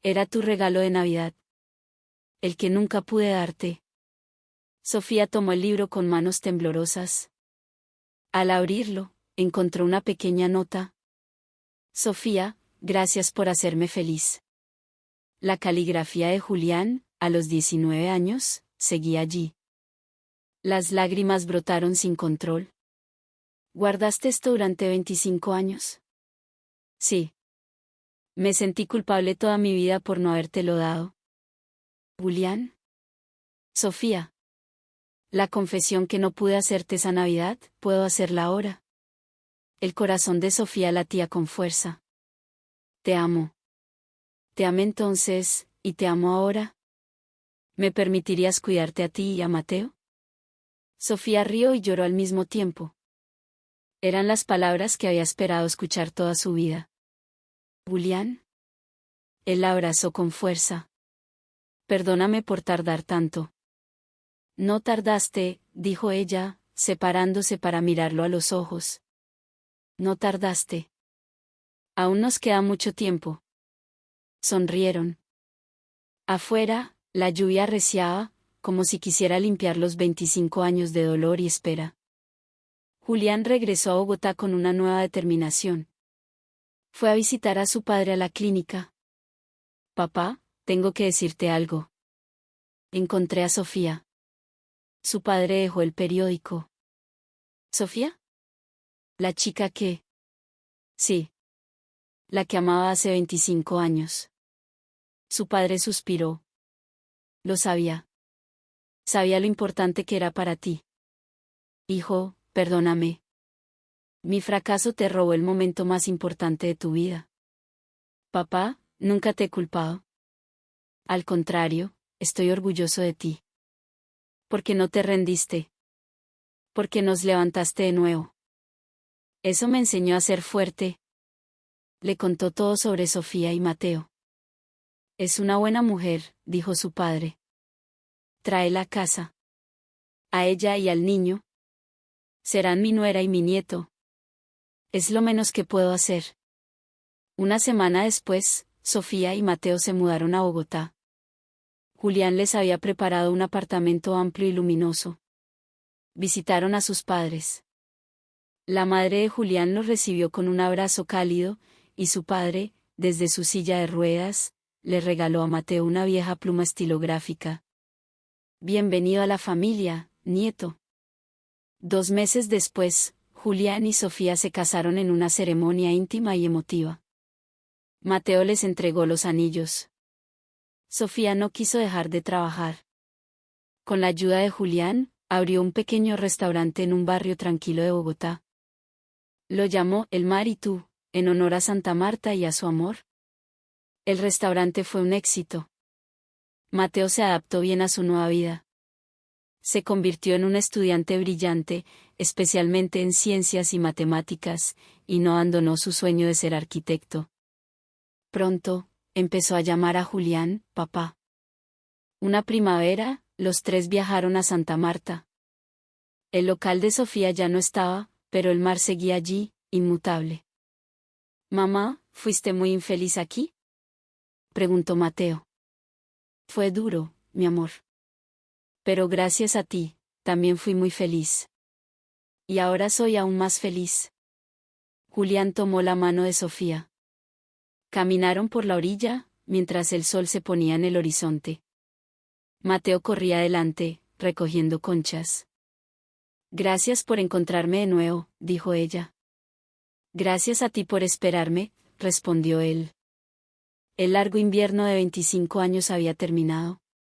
Era tu regalo de Navidad. El que nunca pude darte. Sofía tomó el libro con manos temblorosas. Al abrirlo, encontró una pequeña nota. Sofía, gracias por hacerme feliz. La caligrafía de Julián, a los 19 años, seguía allí. Las lágrimas brotaron sin control. ¿Guardaste esto durante 25 años? Sí. Me sentí culpable toda mi vida por no habértelo dado. Julián. Sofía. La confesión que no pude hacerte esa Navidad, puedo hacerla ahora. El corazón de Sofía latía con fuerza. Te amo. Te amé entonces, y te amo ahora. ¿Me permitirías cuidarte a ti y a Mateo? Sofía rió y lloró al mismo tiempo. Eran las palabras que había esperado escuchar toda su vida. ¿Julián? Él la abrazó con fuerza. Perdóname por tardar tanto. No tardaste, dijo ella, separándose para mirarlo a los ojos. No tardaste. Aún nos queda mucho tiempo. Sonrieron. Afuera, la lluvia arreciaba, como si quisiera limpiar los 25 años de dolor y espera. Julián regresó a Bogotá con una nueva determinación. Fue a visitar a su padre a la clínica. Papá, tengo que decirte algo. Encontré a Sofía. Su padre dejó el periódico. ¿Sofía? La chica que... Sí. La que amaba hace 25 años. Su padre suspiró. Lo sabía. Sabía lo importante que era para ti. Hijo, perdóname. Mi fracaso te robó el momento más importante de tu vida. Papá, nunca te he culpado. Al contrario, estoy orgulloso de ti. Porque no te rendiste. Porque nos levantaste de nuevo. Eso me enseñó a ser fuerte. Le contó todo sobre Sofía y Mateo. Es una buena mujer, dijo su padre. Tráela a casa. A ella y al niño. Serán mi nuera y mi nieto. Es lo menos que puedo hacer. Una semana después, Sofía y Mateo se mudaron a Bogotá. Julián les había preparado un apartamento amplio y luminoso. Visitaron a sus padres. La madre de Julián los recibió con un abrazo cálido, y su padre, desde su silla de ruedas, le regaló a Mateo una vieja pluma estilográfica. Bienvenido a la familia, nieto. 2 meses después, Julián y Sofía se casaron en una ceremonia íntima y emotiva. Mateo les entregó los anillos. Sofía no quiso dejar de trabajar. Con la ayuda de Julián, abrió un pequeño restaurante en un barrio tranquilo de Bogotá. Lo llamó El Mar y Tú, en honor a Santa Marta y a su amor. El restaurante fue un éxito. Mateo se adaptó bien a su nueva vida. Se convirtió en un estudiante brillante, especialmente en ciencias y matemáticas, y no abandonó su sueño de ser arquitecto. Pronto, empezó a llamar a Julián, papá. Una primavera, los tres viajaron a Santa Marta. El local de Sofía ya no estaba, pero el mar seguía allí, inmutable. Mamá, ¿fuiste muy infeliz aquí? Preguntó Mateo. Fue duro, mi amor. Pero gracias a ti, también fui muy feliz. Y ahora soy aún más feliz. Julián tomó la mano de Sofía. Caminaron por la orilla, mientras el sol se ponía en el horizonte. Mateo corría adelante, recogiendo conchas. Gracias por encontrarme de nuevo, dijo ella. Gracias a ti por esperarme, respondió él. El largo invierno de 25 años había terminado.